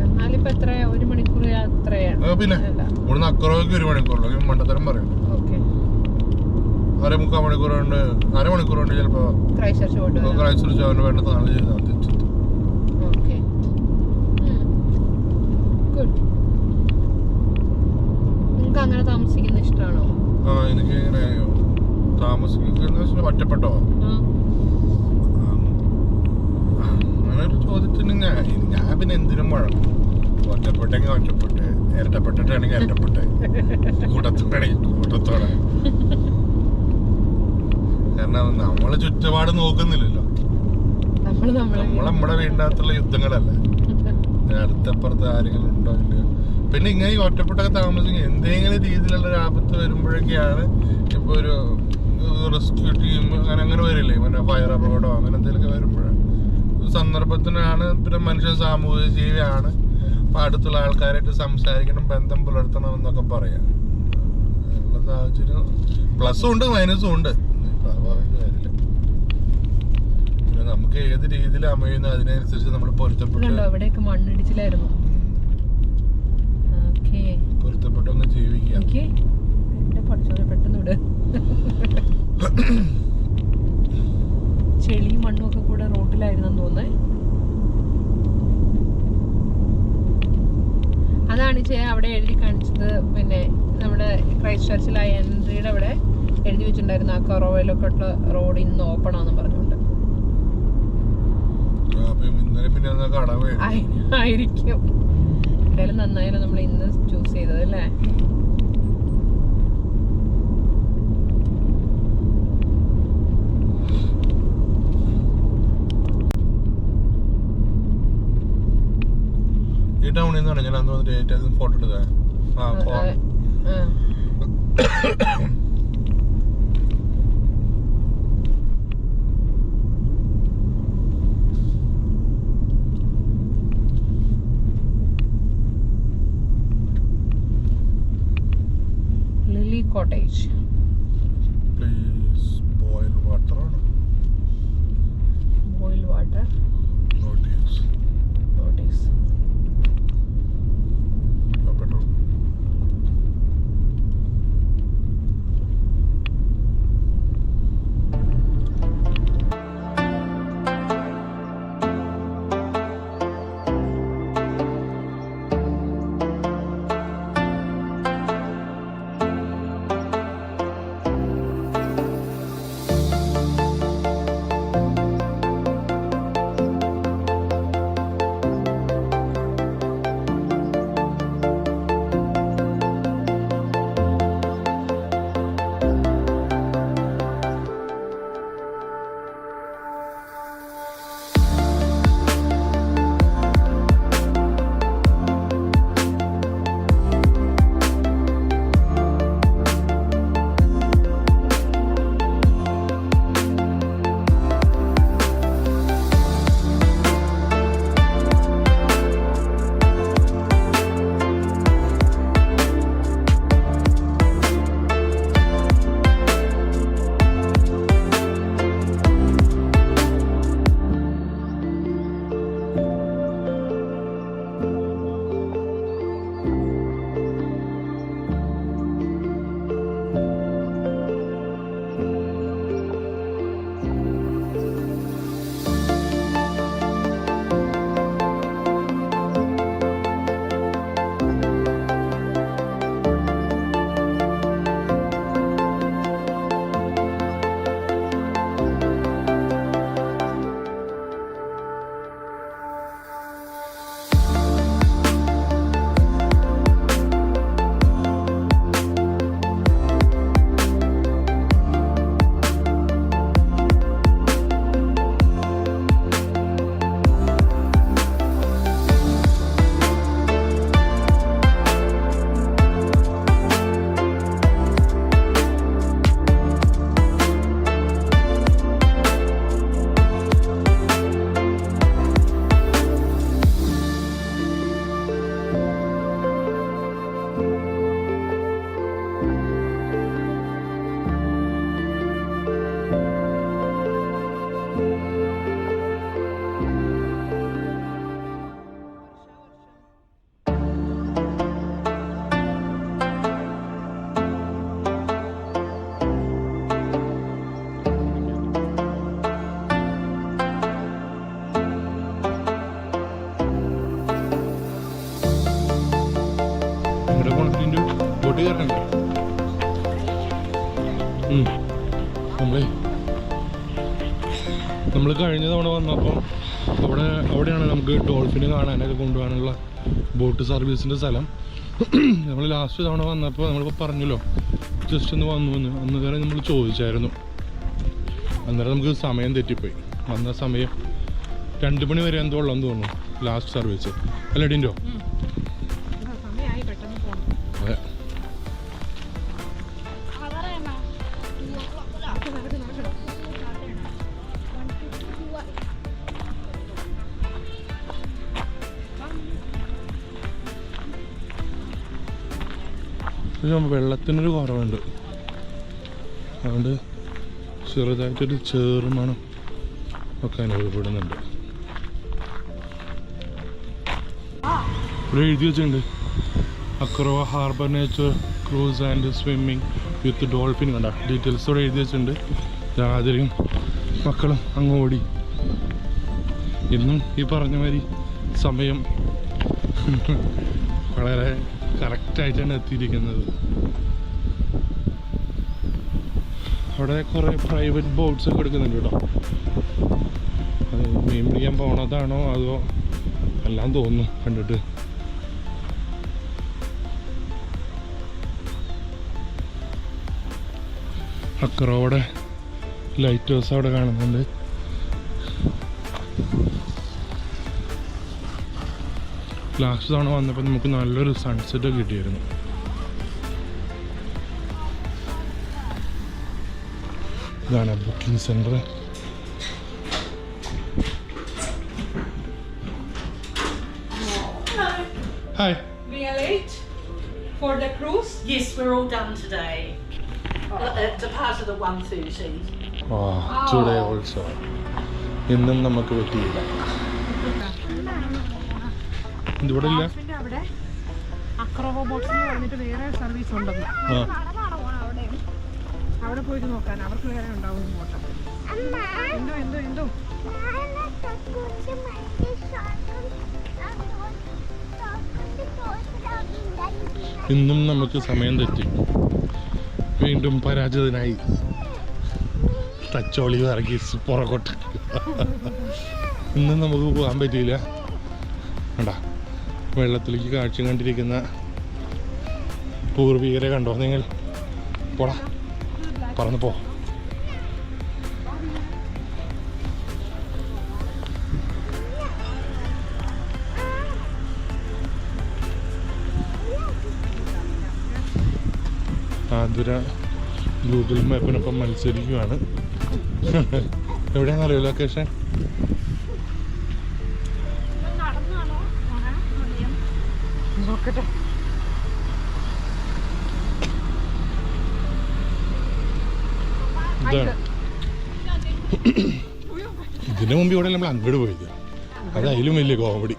Speaker 1: എന്നാലിപ്പോ എത്രയാ? 1 മണിക്കൂർ യാത്രയാണ്.
Speaker 2: പിന്നെ ഇവിടുന്ന് അക്കറോയ്ക്ക് 1 മണിക്കൂറിലോ മണ്ടത്തരം പറയുന്നു. അരമുക്കാൽ മണിക്കൂർ കൊണ്ട് അരമണിക്കൂർ കൊണ്ട് ചിലപ്പോ ക്രൈസ്റ്റ് അവന് വേണ്ട സാധനം ചെയ്താൽ തിരിച്ചെത്തും.
Speaker 1: അങ്ങനെ താമസിക്കുന്ന ഇഷ്ടമാണോ?
Speaker 2: എനിക്ക് ഇങ്ങനെ താമസിക്കുന്ന ഒറ്റപ്പെട്ടോ അങ്ങനെ ഒരു ചോദ്യത്തിന് ഞാൻ പിന്നെ എന്തിനും വഴങ്ങും. ഒറ്റപ്പെട്ടെങ്കിൽ ഒറ്റപ്പെട്ട്, ഇരട്ടപ്പെട്ടിട്ടാണെങ്കിൽ ഇരട്ടപ്പെട്ട്, കൂട്ടത്തോടാണെങ്കിൽ കൂട്ടത്തോടെ. കാരണം നമ്മള് ചുറ്റുപാട് നോക്കുന്നില്ലല്ലോ. നമ്മുടെ വീടിൻ്റെ അകത്തുള്ള യുദ്ധങ്ങളല്ലേ, അടുത്തപ്പുറത്ത് ആരെങ്കിലും ഉണ്ടോ ഇല്ലയോ. പിന്നെ ഇങ്ങനെ ഈ ഒറ്റപ്പെട്ടൊക്കെ താമസിക്കുക എന്തെങ്കിലും രീതിയിലുള്ള ഒരു ആപത്ത് വരുമ്പോഴൊക്കെയാണ് ഇപ്പൊ ഒരു റെസ്ക്യൂ ടീം അങ്ങനെ വരില്ലേ, പിന്നെ ഫയർ അപകടമോ അങ്ങനെ എന്തെങ്കിലുമൊക്കെ വരുമ്പോഴാണ് സന്ദർഭത്തിനാണ്. പിന്നെ മനുഷ്യൻ സാമൂഹിക ജീവിയാണ്, അപ്പൊ അടുത്തുള്ള ആൾക്കാരായിട്ട് സംസാരിക്കണം, ബന്ധം പുലർത്തണം എന്നൊക്കെ പറയാം. ഉള്ള സാഹചര്യം പ്ലസും ഉണ്ട് മൈനസും ഉണ്ട്, പറഞ്ഞ കാര്യമില്ല. പിന്നെ നമുക്ക് ഏത് രീതിയിൽ അമയുന്നു അതിനനുസരിച്ച് നമ്മൾ പൊരുത്തപ്പെട്ടു
Speaker 1: മണ്ണിടിച്ചിലായിരുന്നു
Speaker 2: പൊരുത്തപ്പെട്ടൊന്ന് ജീവിക്കാം.
Speaker 1: ചെളി മണ്ണും ഒക്കെ കൂടെ റോഡിലായിരുന്നു തോന്നേ. അതാണ് അവിടെ എഴുതി കാണിച്ചത്. പിന്നെ നമ്മുടെ ക്രൈസ്റ്റ് ചർച്ചിലെ എൻട്രിയുടെ അവിടെ എഴുതി വെച്ചിട്ടുണ്ടായിരുന്നു അക്കറോവയിലൊക്കെ ഉള്ള റോഡ് ഇന്ന് ഓപ്പൺ ആണെന്ന് പറഞ്ഞുകൊണ്ട്. ആയിരിക്കും. എന്തായാലും നന്നായാലും നമ്മൾ ഇന്ന് ചൂസ് ചെയ്തത് അല്ലേ.
Speaker 2: ഈ ടൗണിൽ നിന്നാണ് ഞാൻ അന്ന് വന്നിട്ട് ഫോട്ടോ എടുത്തത്.
Speaker 1: Cottage.
Speaker 2: Please boil water.
Speaker 1: Boil water.
Speaker 2: Notice.
Speaker 1: Notice.
Speaker 2: Petrol. Boat കയറണ്ടേ? നമ്മൾ കഴിഞ്ഞ തവണ വന്നപ്പോൾ അവിടെയാണ് നമുക്ക് ഡോൾഫിനെ കാണാനൊക്കെ കൊണ്ടുപോകാനുള്ള ബോട്ട് സർവീസിൻ്റെ സ്ഥലം. നമ്മൾ ലാസ്റ്റ് തവണ വന്നപ്പോൾ നമ്മളിപ്പോൾ പറഞ്ഞല്ലോ ജസ്റ്റ് ഒന്ന് വന്നു എന്ന്. അന്നേരം നമ്മൾ ചോദിച്ചായിരുന്നു. അന്നേരം നമുക്ക് സമയം തെറ്റിപ്പോയി. വന്ന സമയം 2 മണി വരെ എന്തോ ഉള്ളതെന്ന് തോന്നുന്നു ലാസ്റ്റ് സർവീസ്. അല്ല ഡിൻഡോ? അതെ. വെള്ളത്തിനൊരു കുറവുണ്ട്, അതുകൊണ്ട് ചെറുതായിട്ടൊരു ചേറുമണം ഒക്കെ അനുഭവപ്പെടുന്നുണ്ട്. ഇവിടെ എഴുതി വെച്ചിട്ടുണ്ട് Akaroa harbour nature cruise and swimming with dolphin. കണ്ട ഡീറ്റെയിൽസോടെ എഴുതി വെച്ചിട്ടുണ്ട്. രാത്രിയും മക്കളും അങ്ങ് ഓടി. ഇന്നും ഈ പറഞ്ഞ മാതിരി സമയം വളരെ കറക്റ്റായിട്ടാണ് എത്തിയിരിക്കുന്നത്. അവിടെ കുറേ പ്രൈവറ്റ് ബോട്ട്സ് ഒക്കെ എടുക്കുന്നുണ്ട് കേട്ടോ. അത് മീൻ പിടിക്കാൻ പോണതാണോ അതോ എല്ലാം തോന്നുന്നു കണ്ടിട്ട്. അക്കറോടെ ലൈറ്റ് ഹൗസ് അവിടെ കാണുന്നുണ്ട്. ലാസ്റ്റ് തവണ വന്നപ്പോൾ നമുക്ക് നല്ലൊരു സൺസെറ്റ് കിട്ടിയായിരുന്നു. ഇതാണ് booking centre. Hi.
Speaker 1: We are late for the cruise.
Speaker 3: Yes, we're all done today. Departed at 1:30.
Speaker 2: Today also. ഇന്നും നമുക്ക് പറ്റിയില്ല. ഇവിടെ ഇല്ല.
Speaker 1: അവിടെ അക്രോവ ബോട്ട്സ് എന്ന് പറഞ്ഞിട്ട് വേറെ സർവീസ് ഉണ്ടെന്ന്. അവിടെ പോയിട്ട് നോക്കാൻ അവർക്ക് വേറെ ഉണ്ടാവും ബോട്ട്. എന്തോ
Speaker 2: ഇന്നും നമുക്ക് സമയം തെറ്റി. വീണ്ടും പരാജിതനായി. തച്ചോളി ഇറക്കി പുറകോട്ട്. ഇന്നും നമുക്ക് പോകാൻ പറ്റിയില്ല. കണ്ടാ വെള്ളത്തിലേക്ക് കാഴ്ച കണ്ടിരിക്കുന്ന പൂർവികരെ കണ്ടോ നിങ്ങൾ? പോടാ, പറന്നു പോ. ആതുര ഗൂഗിൾ മാപ്പിനൊപ്പം മത്സരിക്കുവാണ്. എവിടെയാണെന്നറിയോ ലൊക്കേഷൻ?
Speaker 1: നോക്കട്ടെ.
Speaker 2: ഇതാണ്. ഇതിനു മുമ്പ് ഇവിടെ നമ്മൾ അങ്ങോട്ട് പോയത്. അത് അതിലും വലിയ കോമഡി.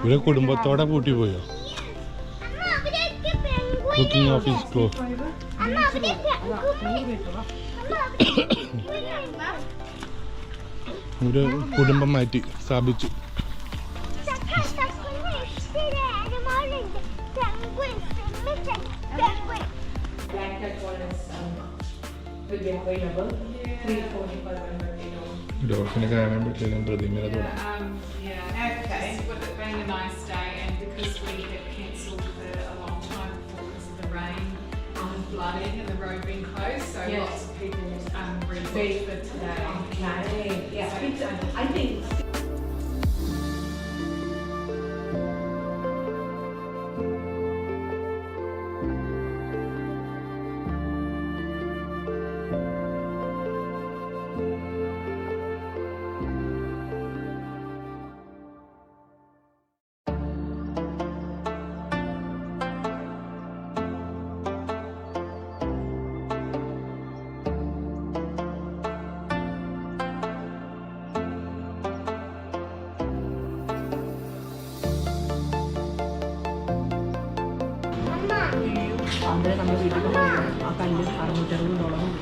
Speaker 2: ഇവരെ കുടുംബത്തോടെ കൂട്ടി പോയോ? Booking office close. ഒരു കുടുംബം മാറ്റി സ്ഥാപിച്ചു. ഡോൾഫിനെ കാണാൻ പറ്റില്ല. പ്രതിമ
Speaker 4: flooding and the road being closed, so lots of people reserved for today.
Speaker 3: Okay. Yeah, I think.
Speaker 1: അന്നേരം നമ്മൾ വീട്ടിൽ ആ കല്ല് $660.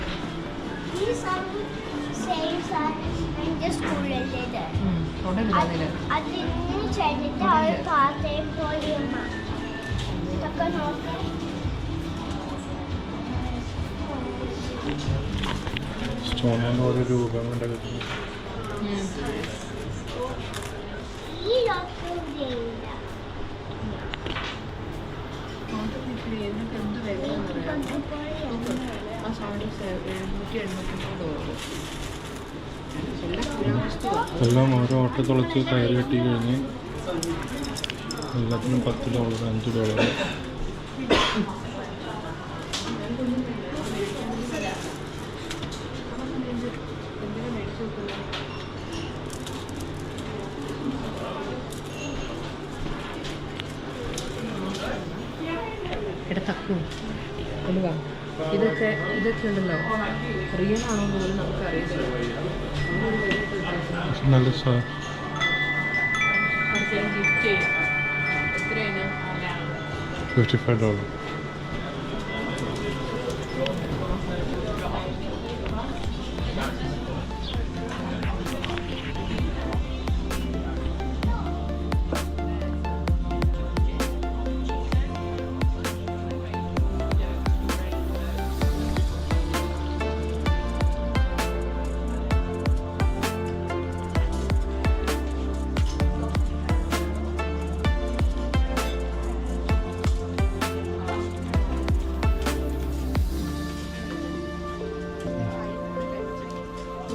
Speaker 2: സ്റ്റോണിന് ഓരോ രൂപം ഉണ്ടാക്കി. എല്ലാം ഓരോ ഓട്ടോ തുളച്ച് കയറി കെട്ടി കഴിഞ്ഞ് എല്ലാത്തിനും $10, $5.
Speaker 1: ഇതൊക്കെ ഉണ്ടല്ലോ റിയൽ ആണോ എന്ന് പോലും നമുക്ക് അറിയില്ല.
Speaker 2: നല്ല
Speaker 1: ഗിഫ്റ്റ് ചെയ്യും. എത്രയാണ്?
Speaker 2: $55.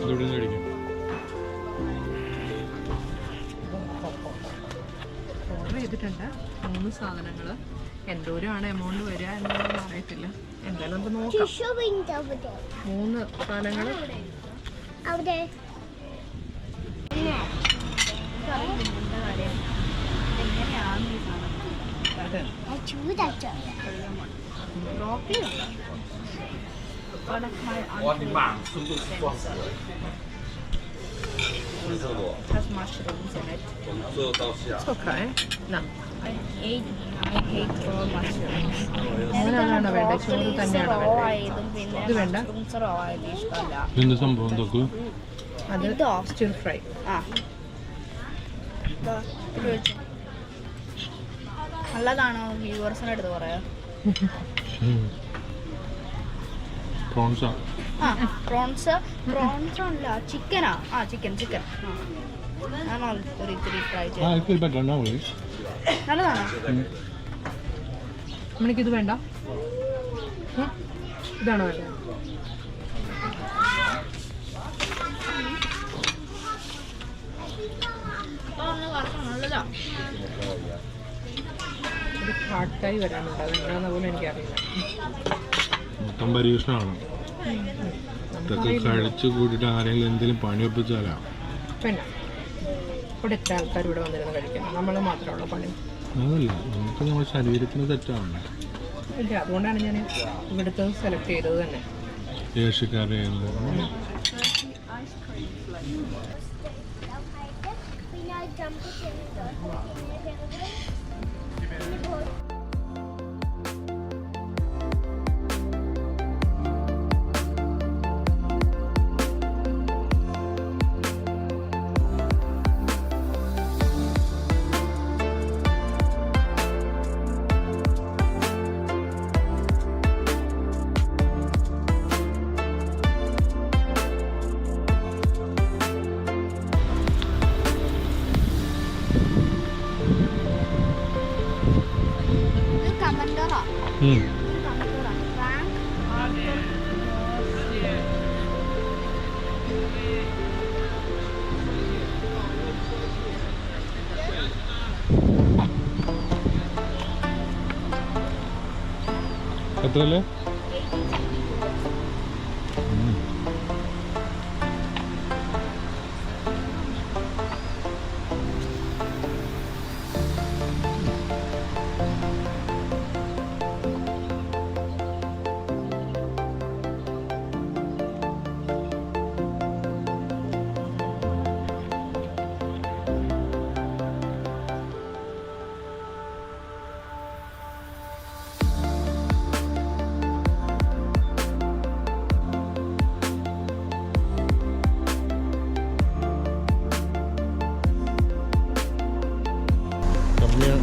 Speaker 1: ഓർഡർ ചെയ്തിട്ടുണ്ട് 3 സാധനങ്ങൾ. എന്തോരമാണ് എമൗണ്ട് വരിക എന്നൊന്നും അറിയത്തില്ല. എന്തായാലും നമുക്ക് നോക്കാം. 3 സാധനങ്ങൾ has mushrooms in it. It's okay. No. I hate raw mushrooms. അങ്ങനെയാണോ വേണ്ട? ചോറ് തന്നെയാണോ വേണ്ടത്? ഇത് വേണ്ട.
Speaker 2: എന്ത് സംഭവം നോക്കൂ.
Speaker 1: അത് സ്റ്റിർ ഫ്രൈ.
Speaker 5: നല്ലതാണോ വ്യൂവേഴ്സിന് എടുത്ത് പറയാം.
Speaker 2: പ്രോൺസാ?
Speaker 5: പ്രോൺസ് അല്ല, ചിക്കനാ. ചിക്കൻ ഞാൻ ഒരു ഇത്തിരി ട്രൈ ചെയ്തു. നല്ലതാണോ?
Speaker 1: നമ്മൾക്കിത് വേണ്ട. ഇതാണോ വേണ്ടത്?
Speaker 5: നല്ലതാ.
Speaker 1: ഒരു കാട്ടായി വരാനുണ്ട്. അതെന്താണെന്ന് പോലും എനിക്കറിയില്ല.
Speaker 2: മൊത്തം പരീക്ഷണമാണ്. ഇതൊക്കെ കഴിച്ച് കൂട്ടിയിട്ട് ആരെങ്കിലും എന്തെങ്കിലും പണി ഒപ്പിച്ചാലാ.
Speaker 1: പിന്നെ ഇവിടെ എത്ര ആൾക്കാർ ഇവിടെ വന്നിരുന്ന് കഴിക്കണം? നമ്മൾ മാത്രമുള്ള പണി
Speaker 2: അതല്ല, നമുക്ക് നമ്മുടെ ശരീരത്തിന് തെറ്റാണ്.
Speaker 1: ഇല്ല, അതുകൊണ്ടാണ് ഞാൻ ഇവിടുത്തെ സെലക്ട് ചെയ്തത് തന്നെ.
Speaker 2: ഏഷ്യക്കാരെ എത്രല്ലേ?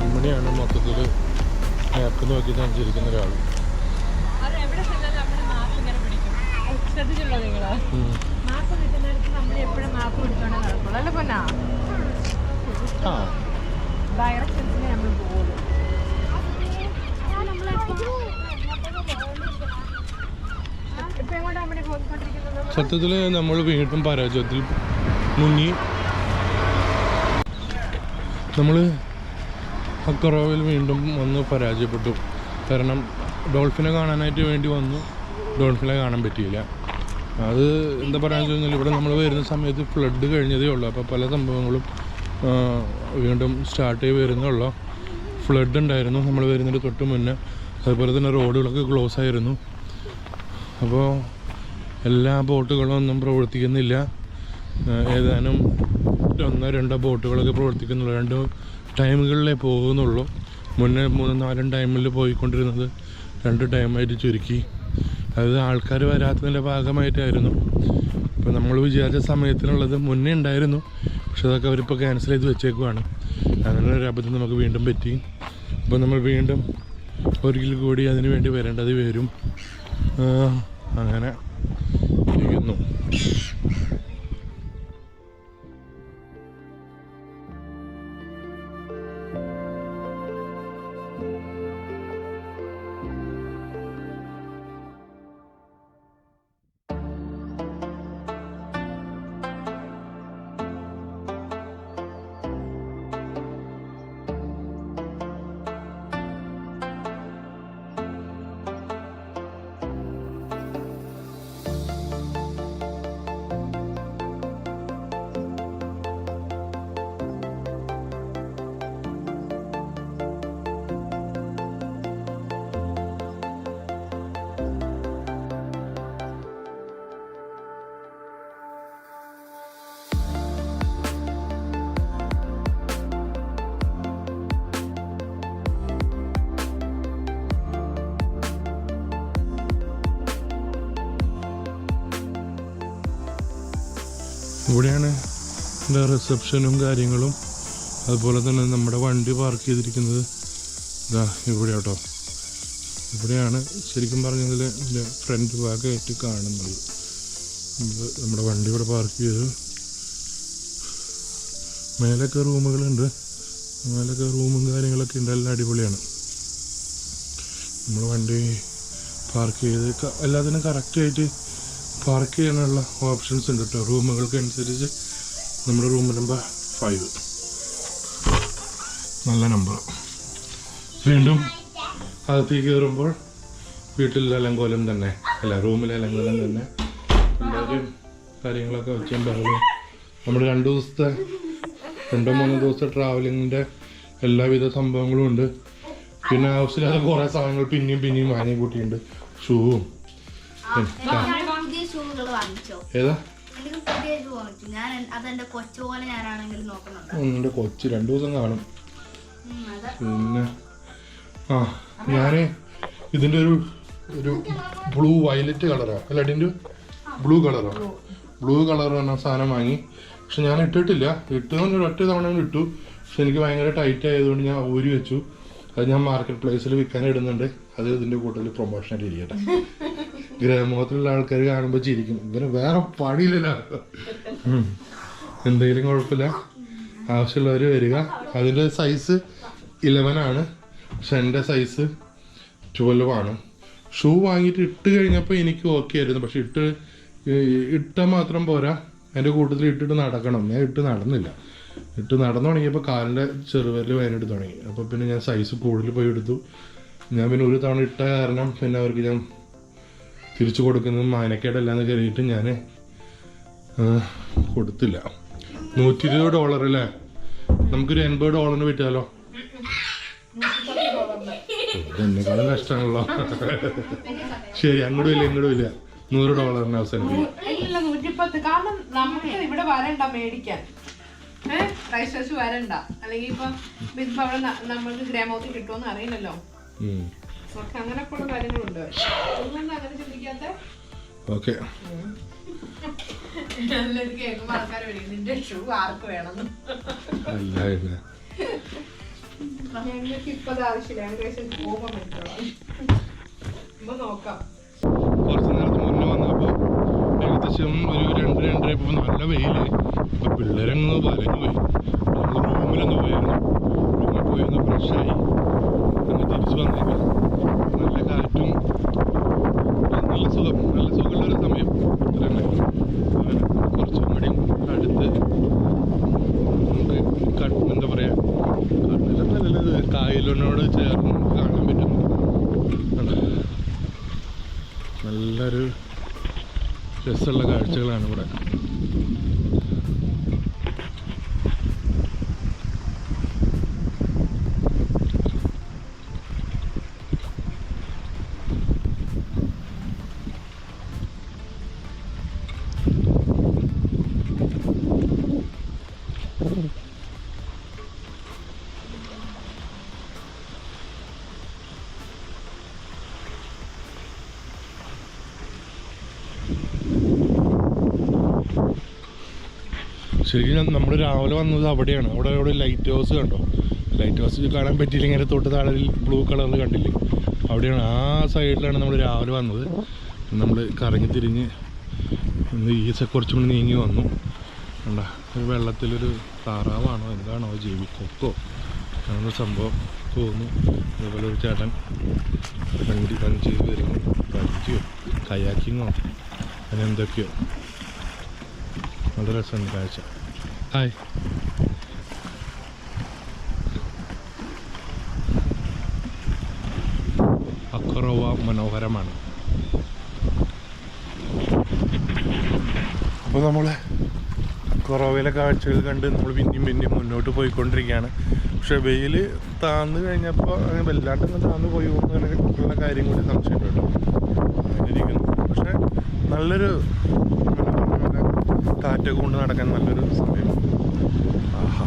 Speaker 2: ഇവിടെയാണ് മൊത്തത്തിൽ മാപ്പ് നോക്കി സഞ്ചരിക്കുന്ന ഒരാൾ.
Speaker 1: ശ്രദ്ധിച്ചുള്ളൂ നിങ്ങള് മാപ്പ് കിട്ടുന്നിടത്ത് നമ്മൾ എപ്പോഴും മാപ്പ് പിടിച്ചോണ്ടേ നടക്കുള്ളൂ അല്ലേ പൊന്നാ? ഡയറക്ഷൻസിനെ നമ്മൾ പോകുള്ളൂ.
Speaker 2: സത്യത്തിൽ നമ്മൾ വീണ്ടും പരാജയത്തിൽ മുങ്ങി. നമ്മൾ അക്കറോവിൽ വീണ്ടും വന്ന് പരാജയപ്പെട്ടു. കാരണം ഡോൾഫിനെ കാണാനായിട്ട് വേണ്ടി വന്നു, ഡോൾഫിനെ കാണാൻ പറ്റിയില്ല. അത് എന്താ പറയാന്ന് വെച്ച് കഴിഞ്ഞാൽ ഇവിടെ നമ്മൾ വരുന്ന സമയത്ത് ഫ്ലഡ് കഴിഞ്ഞതേ ഉള്ളൂ. അപ്പോൾ പല സംഭവങ്ങളും വീണ്ടും സ്റ്റാർട്ട് ചെയ്ത് വരുന്നേ ഉള്ളൂ. ഫ്ലഡ് ഉണ്ടായിരുന്നു നമ്മൾ വരുന്നതിന് തൊട്ട് മുന്നേ. അതുപോലെ തന്നെ റോഡുകളൊക്കെ ക്ലോസ് ആയിരുന്നു. അപ്പോൾ എല്ലാ ബോട്ടുകളും ഒന്നും പ്രവർത്തിക്കുന്നില്ല. ഏതാനും 1-2 ബോട്ടുകളൊക്കെ പ്രവർത്തിക്കുന്നുള്ളൂ. 2 ടൈമുകളിലേ പോകുന്നുള്ളൂ. മുന്നേ 3-4 ടൈമിൽ പോയിക്കൊണ്ടിരുന്നത് 2 ടൈമായിട്ട് ചുരുക്കി. അത് ആൾക്കാർ വരാത്തതിൻ്റെ ഭാഗമായിട്ടായിരുന്നു. ഇപ്പോൾ നമ്മൾ വിചാരിച്ച സമയത്തിനുള്ളത് മുന്നേ ഉണ്ടായിരുന്നു, പക്ഷെ അതൊക്കെ അവരിപ്പോൾ ക്യാൻസൽ ചെയ്ത് വെച്ചേക്കുവാണ്. അങ്ങനെ ഒരു അബദ്ധം നമുക്ക് വീണ്ടും പറ്റി. അപ്പോൾ നമ്മൾ വീണ്ടും ഒരിക്കൽ കൂടി അതിന് വേണ്ടി വരേണ്ടത് വരും. അങ്ങനെ ഇരിക്കുന്നു. ഇവിടെയാണ് എൻ്റെ റിസപ്ഷനും കാര്യങ്ങളും. അതുപോലെ തന്നെ നമ്മുടെ വണ്ടി പാർക്ക് ചെയ്തിരിക്കുന്നത് ഇതാ ഇവിടെ കേട്ടോ. ഇവിടെയാണ് ശരിക്കും പറഞ്ഞതിൽ എൻ്റെ ഫ്രണ്ട് ഭാഗമായിട്ട് കാണുന്നത്. നമ്മുടെ വണ്ടി ഇവിടെ പാർക്ക് ചെയ്ത് മേലൊക്കെ റൂമുകളുണ്ട്. മേലൊക്കെ റൂമും കാര്യങ്ങളൊക്കെ ഉണ്ട്. എല്ലാം അടിപൊളിയാണ്. നമ്മൾ വണ്ടി പാർക്ക് ചെയ്ത് എല്ലാത്തിനും കറക്റ്റായിട്ട് പാർക്ക് ചെയ്യാനുള്ള ഓപ്ഷൻസ് ഉണ്ട് കേട്ടോ. റൂമുകൾക്ക് അനുസരിച്ച്. നമ്മുടെ റൂം നമ്പർ 5, നല്ല നമ്പർ. വീണ്ടും അകത്തേക്ക് കയറുമ്പോൾ വീട്ടിലെ അലങ്കോലം തന്നെ, അല്ല റൂമിലെ അലങ്കോലം തന്നെ. എല്ലാവരും കാര്യങ്ങളൊക്കെ വെച്ചുണ്ടാകും. നമ്മുടെ 2 ദിവസത്തെ 2-3 ദിവസത്തെ ട്രാവലിങ്ങിൻ്റെ എല്ലാവിധ സംഭവങ്ങളും ഉണ്ട്. പിന്നെ ആവശ്യമില്ലാത്ത കുറേ സാധനങ്ങൾ പിന്നെയും വാങ്ങി കൂട്ടിയുണ്ട്. ഷൂവും ഏതാ എന്റെ കൊച്ച് 2 ദിവസം കാണും. പിന്നെ ഞാന് ഇതിന്റെ ഒരു ബ്ലൂ വയലറ്റ് കളറോ അല്ല ഇതിന്റെ ബ്ലൂ കളർ പറഞ്ഞ സാധനം വാങ്ങി. പക്ഷെ ഞാൻ ഇട്ടിട്ടില്ല. ഒറ്റ തവണ ഇട്ടു. പക്ഷെ എനിക്ക് ഭയങ്കര ടൈറ്റ് ആയതുകൊണ്ട് ഞാൻ ഊരി വെച്ചു. അത് ഞാൻ മാർക്കറ്റ് പ്ലേസിൽ വിൽക്കാൻ ഇടുന്നുണ്ട്. അത് ഇതിന്റെ കൂട്ടത്തിൽ പ്രൊമോഷനായിട്ട് ഇരിക്കട്ടെ. ഗ്രാമത്തിലുള്ള ആൾക്കാർ കാണുമ്പോൾ ചിരിക്കും, ഇവന് വേറെ പണിയില്ലല്ലോ. എന്തെങ്കിലും കുഴപ്പമില്ല, ആവശ്യമുള്ളവർ വരിക. അതിൻ്റെ സൈസ് 11 ആണ്, പക്ഷെ എൻ്റെ സൈസ് 12 ആണ്. ഷൂ വാങ്ങിയിട്ട് ഇട്ട് കഴിഞ്ഞപ്പോൾ എനിക്ക് ഓക്കെ ആയിരുന്നു. പക്ഷെ ഇട്ടാൽ മാത്രം പോരാ, എൻ്റെ കൂട്ടത്തിൽ ഇട്ടിട്ട് നടക്കണം. ഞാൻ നടന്നില്ല. നടന്നു തുടങ്ങിയപ്പോൾ കാലിൻ്റെ ചെറുവിരൽ വേദനയെടുത്ത് തുടങ്ങി. അപ്പോൾ പിന്നെ ഞാൻ സൈസ് കൂടുതൽ പോയി എടുത്തു. ഞാൻ പിന്നെ ഒരു തവണ ഇട്ട കാരണം പിന്നെ അവർക്ക് ഞാൻ തിരിച്ചു കൊടുക്കുന്നത് മാനക്കേടല്ലാന്ന് കരുതിയിട്ട് ഞാൻ കൊടുത്തില്ല. $120 അല്ലേ? നമുക്കൊരു $80 വിറ്റാലോ? എന്നെക്കാളും കഷ്ടമാണല്ലോ. ശരി, അങ്ങോട്ടും ഇല്ല $100 അവസാനിപ്പിക്കും.
Speaker 1: 110. കാരണം നമുക്ക് ഇവിടെ വരണ്ട മേടിക്കാൻ, പ്രൈസസ് വരണ്ട. അല്ലെങ്കിൽ ഇപ്പൊ അവിടെ നമ്മൾക്ക് ഗ്രാമത്തിൽ കിട്ടുമെന്ന് അറിയില്ലല്ലോ. അങ്ങനെയൊക്കെയുള്ള കാര്യങ്ങളുണ്ട്. അങ്ങനെ ചിന്തിക്കാത്ത
Speaker 2: ഓക്കെ.
Speaker 1: കേൾക്കുമ്പോ ആൾക്കാർ നിന്റെ ഷൂ ആർക്ക് വേണമെന്ന്.
Speaker 2: അല്ല
Speaker 1: ഞങ്ങൾക്ക് ഇപ്പൊ ആവശ്യമില്ല, ഏകദേശം പോകുമ്പോൾ നോക്കാം.
Speaker 2: കുറച്ച് നേരത്തെ മുന്നേ വന്നപ്പോൾ ഏകദേശം ഒരു 2-2:30 നല്ല വെയില്. അപ്പോൾ പിള്ളേരങ്ങ് വലഞ്ഞു പോയി. നമ്മൾ റൂമിലൊന്ന് പോയിരുന്നു. റൂമിൽ പോയി ഒന്ന് ഫ്രഷായി അങ്ങ് തിരിച്ചു വന്നേക്കാം. നല്ല കാറ്റും നല്ല സുഖമുള്ളൊരു സമയം. അത്രന്നെ. കുറച്ചും കൂടി അടുത്ത് നമുക്ക് എന്താ പറയുക, നല്ലത് കായലിനോട് ചേർന്ന് കാണാൻ പറ്റും. നല്ലൊരു രസമുള്ള കാഴ്ചകളാണ് ഇവിടെ. ശരിക്കും നമ്മൾ രാവിലെ വന്നത് അവിടെയാണ്. അവിടെ ലൈറ്റ് ഹൗസ് കണ്ടോ? ലൈറ്റ് ഹൗസ് കാണാൻ പറ്റിയില്ല. ഇങ്ങനെ തൊട്ട് താഴെ ബ്ലൂ കളറിൽ കണ്ടില്ലേ? അവിടെയാണ്, ആ സൈഡിലാണ് നമ്മൾ രാവിലെ വന്നത്. നമ്മൾ കറങ്ങി തിരിഞ്ഞ് കുറച്ചും കൂടി നീങ്ങി വന്നു. കണ്ടാ, ഒരു വെള്ളത്തിലൊരു താറാവാണോ എന്താണോ കൊക്കോ അങ്ങനെ സംഭവം തോന്നുന്നു. അതുപോലെ ഒരു ചേട്ടൻ വണ്ടി ചെയ്ത് വരുന്നു. വഞ്ചിയോ കയാക്കിങ്ങോ അങ്ങനെ എന്തൊക്കെയോ. നല്ല രസമുണ്ട് കാഴ്ച. ഹായ്. അക്കറോവ മനോഹരമാണ്. അപ്പോൾ നമ്മൾ അക്കറോവയിലെ കാഴ്ചകൾ കണ്ട് നമ്മൾ പിന്നെയും മുന്നോട്ട് പോയിക്കൊണ്ടിരിക്കുകയാണ്. പക്ഷെ വെയിൽ താന്ന് കഴിഞ്ഞപ്പോൾ അങ്ങനെ വല്ലാണ്ടൊന്നും താന്ന് പോയി പോകുന്ന കാര്യം കൂടി സംശയമുണ്ട് കേട്ടോ. അങ്ങനെ ഇരിക്കുന്നു. പക്ഷെ നല്ലൊരു കാറ്റൊക്കെ കൊണ്ട് നടക്കാൻ നല്ലൊരു സമയം. ആഹാ,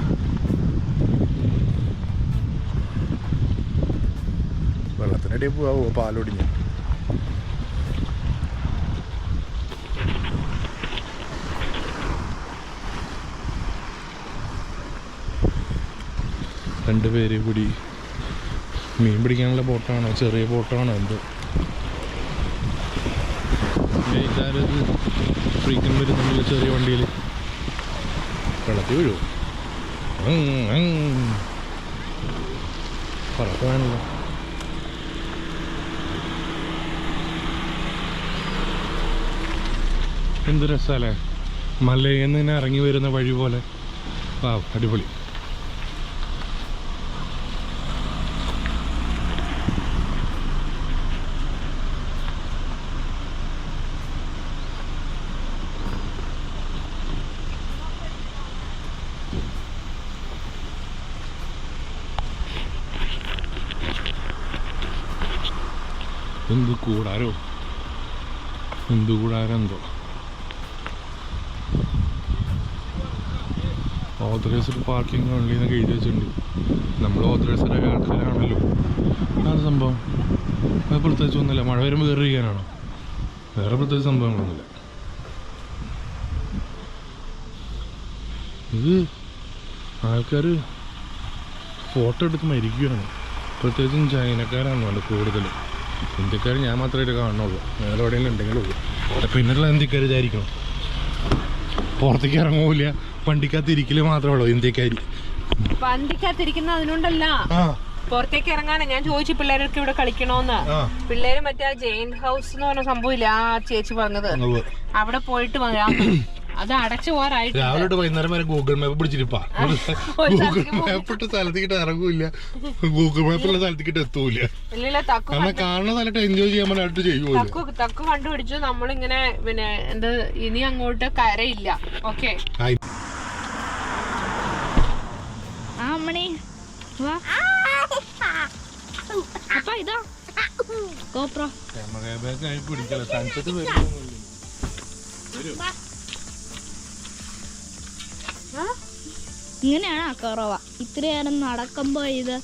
Speaker 2: വെള്ളത്തിനടിയിൽ പോവാമോ പാലൊടിഞ്ഞ്. രണ്ടുപേര് കൂടി മീൻ പിടിക്കാനുള്ള ബോട്ടാണോ ചെറിയ ബോട്ടാണോ എന്തോ. ഇതാരത് ഫ്രീക്കൻ വരുന്നുള്ള ചെറിയ വണ്ടിയിൽ വെള്ളത്തിൽ വീഴുമോ? പറക്കാണല്ലോ. എന്ത് രസമല്ലേ, മലയിൽ നിന്ന് തന്നെ ഇറങ്ങി വരുന്ന വഴി പോലെ. ആ, അടിപൊളി. എന്ത് കൂടാരോ എന്തോ. ഓതറൈസ്ഡ് പാർക്കിംഗ് ഓൺലി എന്നൊക്കെ എഴുതി വെച്ചിട്ടുണ്ട്. നമ്മൾ ഓതറൈസ്ഡ് ആൾക്കാരാണല്ലോ. അത് സംഭവം അത് പ്രത്യേകിച്ച് ഒന്നുമില്ല. മഴ വരുമ്പോൾ കയറി ഇരിക്കാനാണോ? വേറെ പ്രത്യേകിച്ച് സംഭവങ്ങളൊന്നുമില്ല. ഇത് ആൾക്കാർ ഫോട്ടോ എടുത്ത് മരിക്കുകയാണ്. പ്രത്യേകിച്ചും ചൈനക്കാരാണ് വേണ്ട കൂടുതലും. ഇന്ത്യക്കാർ ഞാൻ മാത്രമായിട്ട് കാണുന്നുള്ളൂ. വേറെ എവിടെയെങ്കിലും ഉണ്ടെങ്കിലും ഉള്ളൂ. പിന്നെയുള്ള ഇന്ത്യക്കാർ വിചാരിക്കണം പുറത്തേക്ക് ഇറങ്ങൂല, വണ്ടിക്കകത്തിരിക്കല് മാത്രമേ ഉള്ളൂ ഇന്ത്യക്കാർ.
Speaker 1: വണ്ടിക്കകത്തിരിക്കുന്ന അതിനുണ്ടല്ല, പുറത്തേക്ക് ഇറങ്ങാനാ. ഞാൻ ചോദിച്ചു പിള്ളേരൊക്കെ ഇവിടെ കളിക്കണോന്ന്. പിള്ളേര് മറ്റേ ജെയിൻ ഹൗസ് എന്ന് പറഞ്ഞ സംഭവം ഇല്ല, ആ ചേച്ചി പറഞ്ഞത്, അവിടെ പോയിട്ട് വരാം. അത് അടച്ചു പോകാറായിട്ട്
Speaker 2: രാവിലെ വൈകുന്നേരം വരെ ഗൂഗിൾ മാപ്പ് പിടിച്ചിരിപ്പാ. ഗൂഗിൾ മാപ്പ് ഇട്ട സ്ഥലത്തേക്കിട്ട് ഇറങ്ങൂല, ഗൂഗിൾ മാപ്പുള്ള സ്ഥലത്തേക്കിട്ട് എത്തൂല. കാരണം കാണുന്ന സ്ഥലത്ത് എൻജോയ് ചെയ്യാൻ വേണ്ടി ചെയ്യൂല.
Speaker 1: തക്കു കണ്ടുപിടിച്ചു നമ്മളിങ്ങനെ. പിന്നെ എന്ത്, ഇനി അങ്ങോട്ട് കരയില്ല. ഓക്കെ,
Speaker 2: പിടിക്കല സൺസെറ്റ് വരും.
Speaker 5: ഇങ്ങനെയാണ് അക്കറോവ. ഇത്ര നേരം നടക്കുമ്പോ ഇത്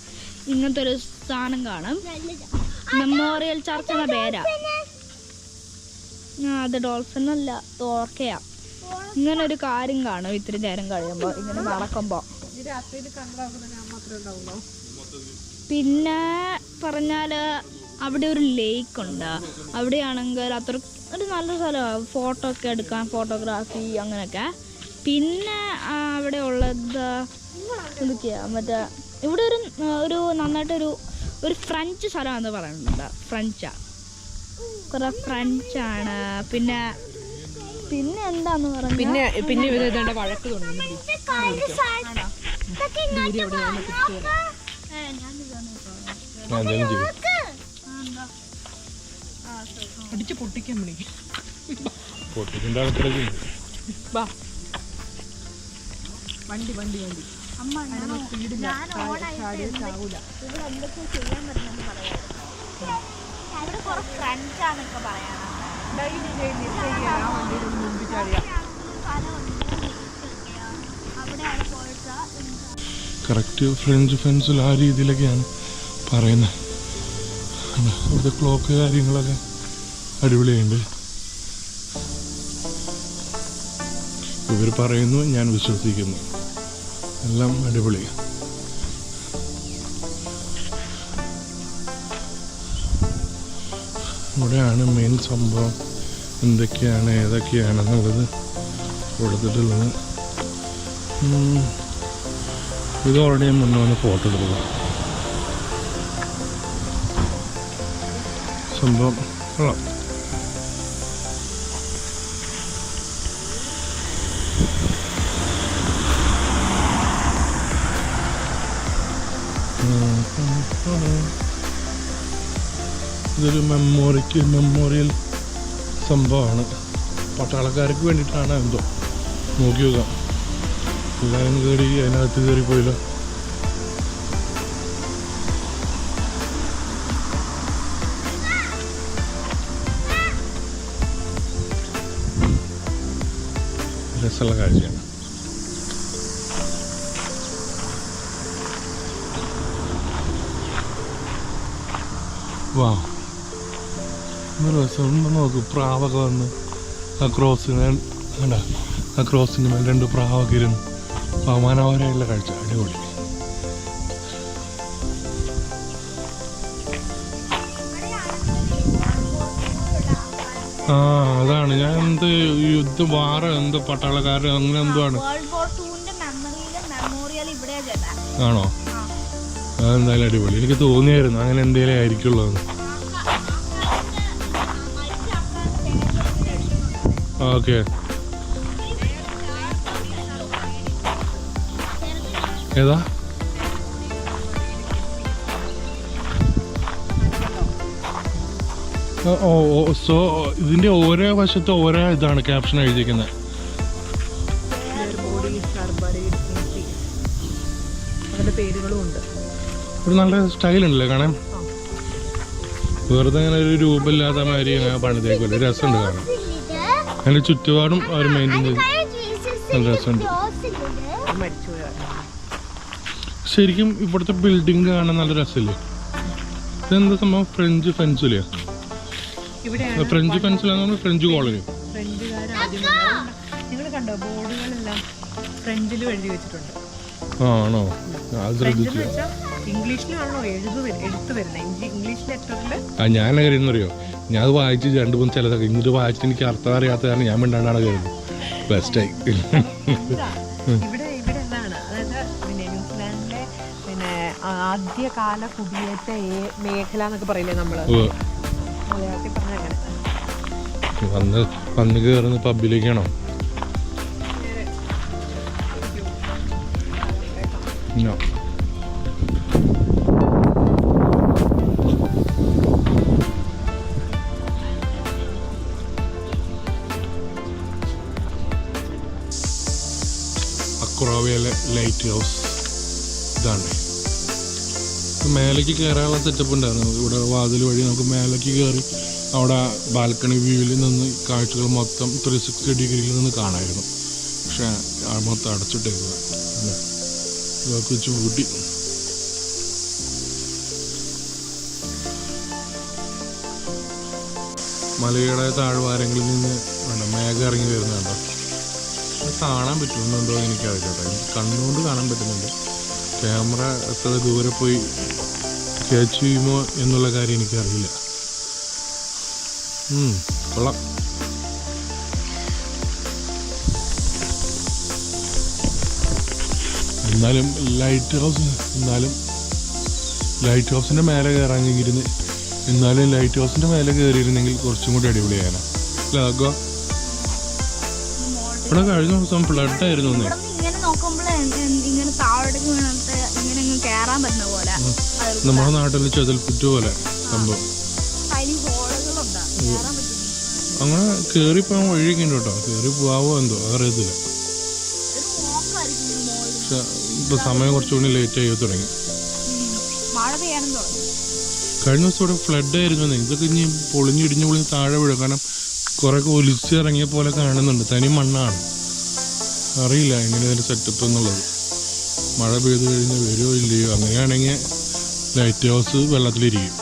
Speaker 5: ഇങ്ങനത്തെ ഒരു സ്ഥാനം കാണും. മെമ്മോറിയൽ ചർച്ച് എന്ന പേരാ. അത് ഡോൾഫിൻ അല്ല, ഓർക്കയാ. ഇങ്ങനെ ഒരു കാര്യം കാണും ഇത്തിരി നേരം കഴിയുമ്പോ ഇങ്ങനെ നടക്കുമ്പോ. പിന്നെ പറഞ്ഞാൽ അവിടെ ഒരു ലേക്ക് ഉണ്ട്. അവിടെയാണെങ്കിൽ അത്ര ഒരു നല്ല സ്ഥലമാണ് ഫോട്ടോ ഒക്കെ എടുക്കാൻ, ഫോട്ടോഗ്രാഫി അങ്ങനെയൊക്കെ. പിന്നെ അവിടെ ഉള്ളത് എന്തൊക്കെയാണ്, മറ്റേ ഇവിടെ ഒരു നന്നായിട്ടൊരു ഫ്രഞ്ച് സ്ഥലമാണെന്ന് പറയുന്നുണ്ട്. കുറേ ഫ്രഞ്ചാണ്. പിന്നെ എന്താന്ന് പറഞ്ഞു,
Speaker 1: പിന്നെ വഴക്ക് തുടങ്ങി. അടിച്ച് പൊട്ടിക്കാൻ വണ്ടി
Speaker 5: അമ്മ ഞാൻ ഇവിടെ എന്തൊക്കെ ചെയ്യാൻ പറ്റുമെന്ന് പറയാം. ഇവിടെ കുറെ ഫ്രഞ്ചാന്നൊക്കെ പറയാനാണ്.
Speaker 2: കറക്റ്റ് ഫ്രഞ്ച് ഫെൻസിൽ ആ രീതിയിലൊക്കെയാണ് പറയുന്നത്. ഇവിടുത്തെ ക്ലോക്ക് കാര്യങ്ങളൊക്കെ അടിപൊളിയുണ്ട്. ഇവർ പറയുന്നു, ഞാൻ വിശ്വസിക്കുന്നു. എല്ലാം അടിപൊളിയാണ്. ഇവിടെയാണ് മെയിൻ സംഭവം. എന്തൊക്കെയാണ് ഏതൊക്കെയാണെന്നുള്ളത് കൊടുത്തിട്ടുള്ളത്. ഇത് ഓൾറെഡി ഞാൻ മുന്നേ വന്ന് ഫോട്ടോ എടുക്കുക സംഭവം കൊള്ളാം. ഇതൊരു മെമ്മോറിയൽ സംഭവമാണ്. പട്ടാളക്കാർക്ക് വേണ്ടിയിട്ടാണ് എന്തോ. നോക്കി നോക്കാം. എല്ലാവരും കയറി അതിനകത്ത് കയറിപ്പോയില്ല. രസമുള്ള കാഴ്ചയാണ്. വാ, രസം നോക്ക്. പ്രാവൊക്കെ വന്ന് ആ ക്രോസിന് മേൽ 2 പ്രാവൊക്കെ ഇരുന്ന് മനോഹരമായുള്ള കാഴ്ച. അടിപൊളി. അതാണ് ഞാൻ എന്ത് എന്ത് പട്ടാളക്കാരൻ അങ്ങനെ എന്തോ ആണ്. ആണോ? അതെന്തായാലും അടിപൊളി. എനിക്ക് തോന്നിയായിരുന്നു അങ്ങനെ എന്തേലും ആയിരിക്കുള്ളൂ. ഓക്കെ, ഏതാ? സോ ഇതിന്റെ ഓരോ വശത്ത് ഓരോ ഇതാണ് ക്യാപ്ഷൻ എഴുതിയിരിക്കുന്നത്. ഒരു നല്ല സ്റ്റൈലുണ്ടല്ലേ കാണാൻ. വെറുതെ അങ്ങനെ ഒരു രൂപമില്ലാത്ത മാതിരി അങ്ങനെ പണിതേക്കുമല്ലോ. രസമുണ്ട് കാണാൻ. അതിന്റെ ചുറ്റുപാടും അവർ മെയിൻറ്റെയിൻ ചെയ്ത് നല്ല രസമുണ്ട്. ശരിക്കും ഇവിടുത്തെ ബിൽഡിംഗ് കാണാൻ നല്ല രസമില്ലേ? ഇതെന്താ സംഭവം? ഫ്രഞ്ച് ഫെൻസിലെയോ? ഫ്രഞ്ച് ഫെൻസിലാന്ന് ഫ്രഞ്ച് കോളനി. ആണോ? അത് ശ്രദ്ധിച്ചില്ല. ഞാൻ കരുതുന്നറിയോ, ഞാൻ അത് വായിച്ച് 2-3 ചിലതൊക്കെ ഇങ്ങോട്ട് വായിച്ചിട്ട് എനിക്ക് അർത്ഥം അറിയാത്ത കാരണം ഞാൻ മിണ്ടാണ്ടാണ് കരുതുന്നത്. ബെസ്റ്റായി.
Speaker 1: ആദ്യകാല കുടിയേറ്റ മേഖല എന്നൊക്കെ പറയില്ലേ നമ്മള്.
Speaker 2: വന്ന് കയറുന്ന പബ്ബിലേക്കാണോ? അക്കറോവയിലെ ലൈറ്റ് ഹൗസ് ഇതാണ്. മേലേക്ക് കയറാനുള്ള സെറ്റപ്പ് ഉണ്ടായിരുന്നു. ഇവിടെ വാതിൽ വഴി നമുക്ക് മേലേക്ക് കയറി അവിടെ ബാൽക്കണി വ്യൂവിൽ നിന്ന് കാഴ്ചകൾ മൊത്തം 360 ഡിഗ്രിയിൽ നിന്ന് കാണാമായിരുന്നു. പക്ഷെ മൊത്തം അടച്ചിട്ടേക്കുക. ഇതൊക്കെ ചൂട്ടി. മലയുടെ താഴ്വാരങ്ങളിൽ നിന്ന് മേഘം ഇറങ്ങി വരുന്നുണ്ടോ? കാണാൻ പറ്റുന്നുണ്ടോ എനിക്കറിയില്ല. എനിക്ക് കണ്ണുകൊണ്ട് കാണാൻ പറ്റുന്നുണ്ട്. ക്യാമറ എത്ര ദൂരെ പോയി ക്യാച്ച് ചെയ്യുമോ എന്നുള്ള കാര്യം എനിക്കറിയില്ല. കൊള്ളാം. എന്നാലും ലൈറ്റ് ഹൗസിൻ്റെ മേലെ കയറാഞ്ഞിരുന്ന് എന്നാലും ലൈറ്റ് ഹൗസിൻ്റെ മേലെ കയറിയിരുന്നെങ്കിൽ കുറച്ചും കൂടി അടിപൊളിയാണ്. ലാഗോ ഇവിടെ കഴിഞ്ഞ ദിവസം ഫ്ലഡ് ആയിരുന്നു.
Speaker 5: ഇങ്ങനെ നോക്കുമ്പോൾ ഇങ്ങനെ താഴോട്ടേക്ക് വീണിട്ട് ഇങ്ങനെ കേറാൻ പറ്റുന്ന പോലെ
Speaker 2: നമ്മുടെ നാട്ടിൽ ചെതൽപ്പുറ്റ് പോലെ സംഭവം. അങ്ങനെ കയറിപ്പോകാൻ വഴിയൊക്കെ ഉണ്ട് കേട്ടോ. കയറി പോവാവോ എന്തോ അറിയത്തില്ല. പക്ഷെ ഇപ്പൊ സമയം കുറച്ചുകൂടി ലേറ്റ് ആയി തുടങ്ങി. കഴിഞ്ഞ ദിവസം ഇവിടെ ഫ്ലഡ് ആയിരുന്നു. ഇതൊക്കെ ഇനി പൊളിഞ്ഞിടിഞ്ഞ് താഴെ വീഴും. കാരണം കുറെ ഒലിച്ചിറങ്ങിയ പോലെ കാണുന്നുണ്ട്. തനി മണ്ണാണ്. അറിയില്ല എങ്ങനെ ഇതിന്റെ സെറ്റപ്പ് എന്നുള്ളത്. മഴ പെയ്തു കഴിഞ്ഞാൽ വരുമോ ഇല്ലയോ. അങ്ങനെയാണെങ്കിൽ ലൈറ്റ് ഹൗസ് വെള്ളത്തിലിരിക്കും.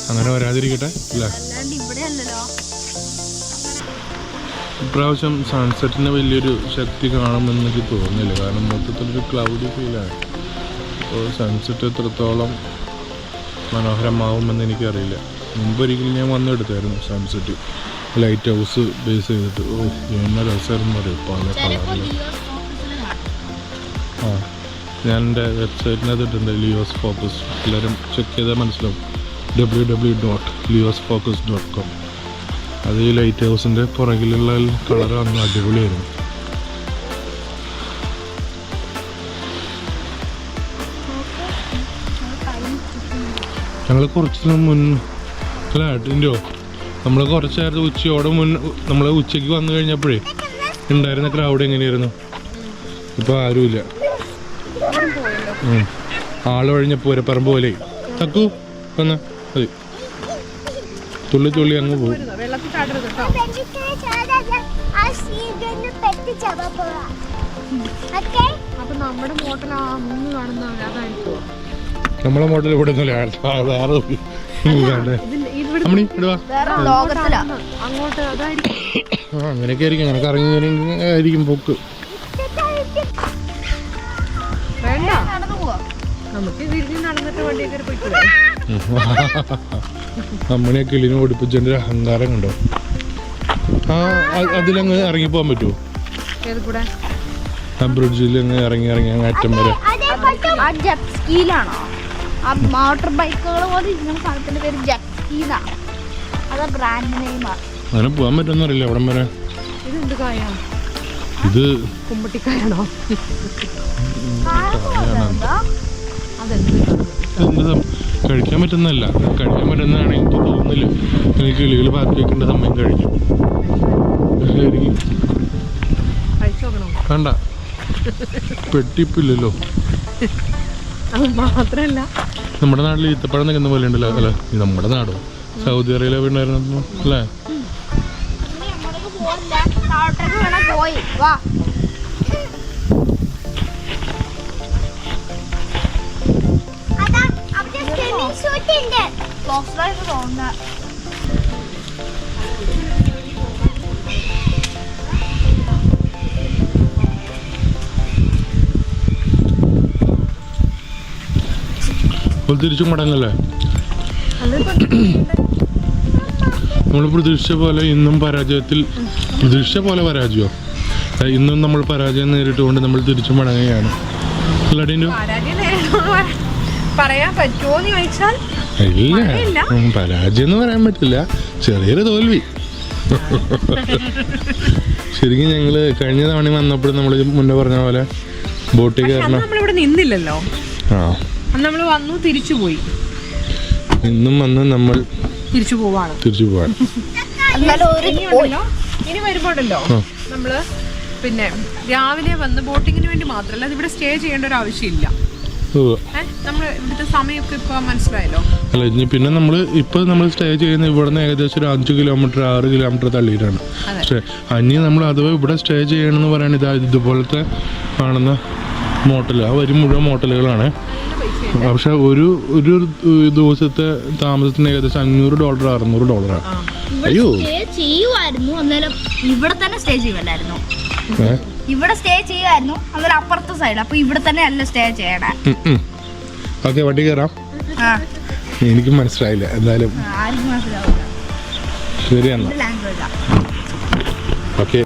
Speaker 2: അങ്ങനെ വരാതിരിക്കട്ടെ അല്ലേ. ഇപ്രാവശ്യം സൺസെറ്റിന് വലിയൊരു ശക്തി കാണുമെന്ന് എനിക്ക് തോന്നുന്നില്ല. കാരണം മൊത്തത്തിലൊരു ക്ലൗഡി ഫീലാണ്. അപ്പോൾ സൺസെറ്റ് എത്രത്തോളം മനോഹരമാവുമെന്ന് എനിക്കറിയില്ല. മുമ്പൊരിക്കലും ഞാൻ വന്നെടുത്തായിരുന്നു സൺസെറ്റ് ലൈറ്റ് ഹൗസ് ബേസ് ചെയ്തിട്ട്. എന്ന രസമായിരുന്നു പറയും പല കളറിൽ. ഞാൻ എൻ്റെ വെബ്സൈറ്റിനകത്ത് ഇട്ടുണ്ട് ലിയോസ് ഫോക്കസ്. എല്ലാവരും ചെക്ക് ചെയ്താൽ മനസ്സിലാവും. www.liosfocus.com. അത് ഈ ലൈറ്റ് ഹൗസിൻ്റെ പുറകിലുള്ള കളർ അന്ന് അടിപൊളിയായിരുന്നു. ഞങ്ങൾ കുറച്ച് അല്ല ഏട്ടിൻ്റെയോ നമ്മൾ കുറച്ചായിരുന്നു ഉച്ചയോടെ നമ്മൾ ഉച്ചയ്ക്ക് വന്നു കഴിഞ്ഞപ്പോഴേ ഉണ്ടായിരുന്ന ക്രൗഡ് എങ്ങനെയായിരുന്നു. ഇപ്പോൾ ആരുമില്ല. ആള് കഴിഞ്ഞപ്പോൾ പറമ്പ് പോലെ തക്കു വന്ന മതി. തുള്ളി അങ്ങ് പോകും. നമ്മളെ മോഡൽ ഇവിടെ അങ്ങനെയൊക്കെ ആയിരിക്കും. അങ്ങനെ കറങ്ങി ആയിരിക്കും പോക്ക്. അമ്മനെ കിളിനെ ഓടിപ്പിച്ചതിന്റെ അഹങ്കാരം കണ്ടോ. അതിലങ്ങ് ഇറങ്ങിപ്പോകാൻ പറ്റുമോ? ആ ബ്രിഡ്ജിൽ അങ്ങ് ഇറങ്ങി അങ്ങ് അറ്റം വരെ.
Speaker 5: മോട്ടോർ ബൈക്കുകൾ പോലെ ഇരിക്കുന്ന സ്ഥലത്തിന്റെ പേര് ജെറ്റ് സ്കീ എന്നാണ്. അതാ ബ്രാൻഡ് നെയിമാണ്.
Speaker 2: അങ്ങനെ പോകാൻ പറ്റുമെന്ന് അറിയില്ല അവിടം വരെ. ഇത്
Speaker 1: കുമ്പട്ടിക്കായാണോ?
Speaker 2: കഴിക്കാൻ പറ്റുന്നതല്ല. കഴിക്കാൻ പറ്റുന്നതാണ് എനിക്ക് തോന്നുന്നില്ല. എനിക്ക് കിളികൾ ബാക്കി വെക്കേണ്ട സമയം കഴിഞ്ഞു. വേണ്ട, പെട്ടിപ്പില്ലല്ലോ.
Speaker 1: മാത്രല്ല
Speaker 2: നമ്മുടെ നാട്ടിൽ ഈത്തപ്പഴം നിൽക്കുന്ന പോലെ ഉണ്ടല്ലോ. അല്ല നമ്മുടെ നാടോ സൗദി അറേബ്യ ഉണ്ടായിരുന്നു അല്ലേ. തിരിച്ചും മടങ്ങല്ലേ. നമ്മൾ പ്രതീക്ഷിച്ച പോലെ ഇന്നും പരാജയമോ ഇന്നും നമ്മൾ പരാജയം നേരിട്ടുകൊണ്ട് നമ്മൾ തിരിച്ചു മടങ്ങുകയാണ്. ഇല്ല, പരാജയം എന്ന് പറയാൻ പറ്റില്ല. ചെറിയൊരു തോൽവി. ശരിക്കും ഞങ്ങള് കഴിഞ്ഞ തവണ വന്നപ്പോഴും നമ്മൾ മുന്നേ പറഞ്ഞ പോലെ ബോട്ടിൽ കയറണം.
Speaker 1: നിന്നില്ലല്ലോ. നമ്മൾ വന്നു തിരിച്ചു പോയി.
Speaker 2: ഇന്നും വന്ന് നമ്മൾ
Speaker 1: തിരിച്ചു പോവാണ്. ഇനി വരുമ്പോണ്ടല്ലോ നമ്മള് പിന്നെ രാവിലെ വന്ന് ബോട്ടിങ്ങിന് വേണ്ടി മാത്രമല്ല ഇവിടെ സ്റ്റേ ചെയ്യേണ്ട ഒരു ആവശ്യമില്ല. നമ്മള് ഇവിടുത്തെ സമയമൊക്കെ ഇപ്പൊ മനസ്സിലായല്ലോ.
Speaker 2: അല്ല ഇനി പിന്നെ നമ്മൾ സ്റ്റേ ചെയ്യുന്ന ഇവിടുന്ന് ഏകദേശം ഒരു 5 കിലോമീറ്റർ 6 കിലോമീറ്റർ തള്ളിയിട്ടാണ്. പക്ഷെ അനി നമ്മൾ അഥവാ ഇവിടെ സ്റ്റേ ചെയ്യണമെന്ന് പറയുന്നത് ഇതുപോലത്തെ കാണുന്ന മോട്ടൽ, ആ വരി മുഴുവൻ മോട്ടലുകളാണ്. പക്ഷെ ഒരു ദിവസത്തെ താമസത്തിന് ഏകദേശം $500 $600. അയ്യോ,
Speaker 5: ഇവിടെ തന്നെ സ്റ്റേ ചെയ്യുമല്ലായിരുന്നു. ഇവിടെ സ്റ്റേ ചെയ്യുമായിരുന്നു, അതൊരു അപ്പുറത്തെ സൈഡ്. അപ്പൊ ഇവിടെ തന്നെ അല്ല സ്റ്റേ ചെയ്യണേ.
Speaker 2: ഓക്കെ, വണ്ടി കയറാം.
Speaker 5: ആ,
Speaker 2: എനിക്ക് മനസ്സിലായില്ല എന്തായാലും.
Speaker 5: ആർക്കും മനസ്സിലാവില്ല.
Speaker 2: ശരി എന്നാ.
Speaker 5: ലാംഗ്വേജാ.
Speaker 2: ഓക്കെ.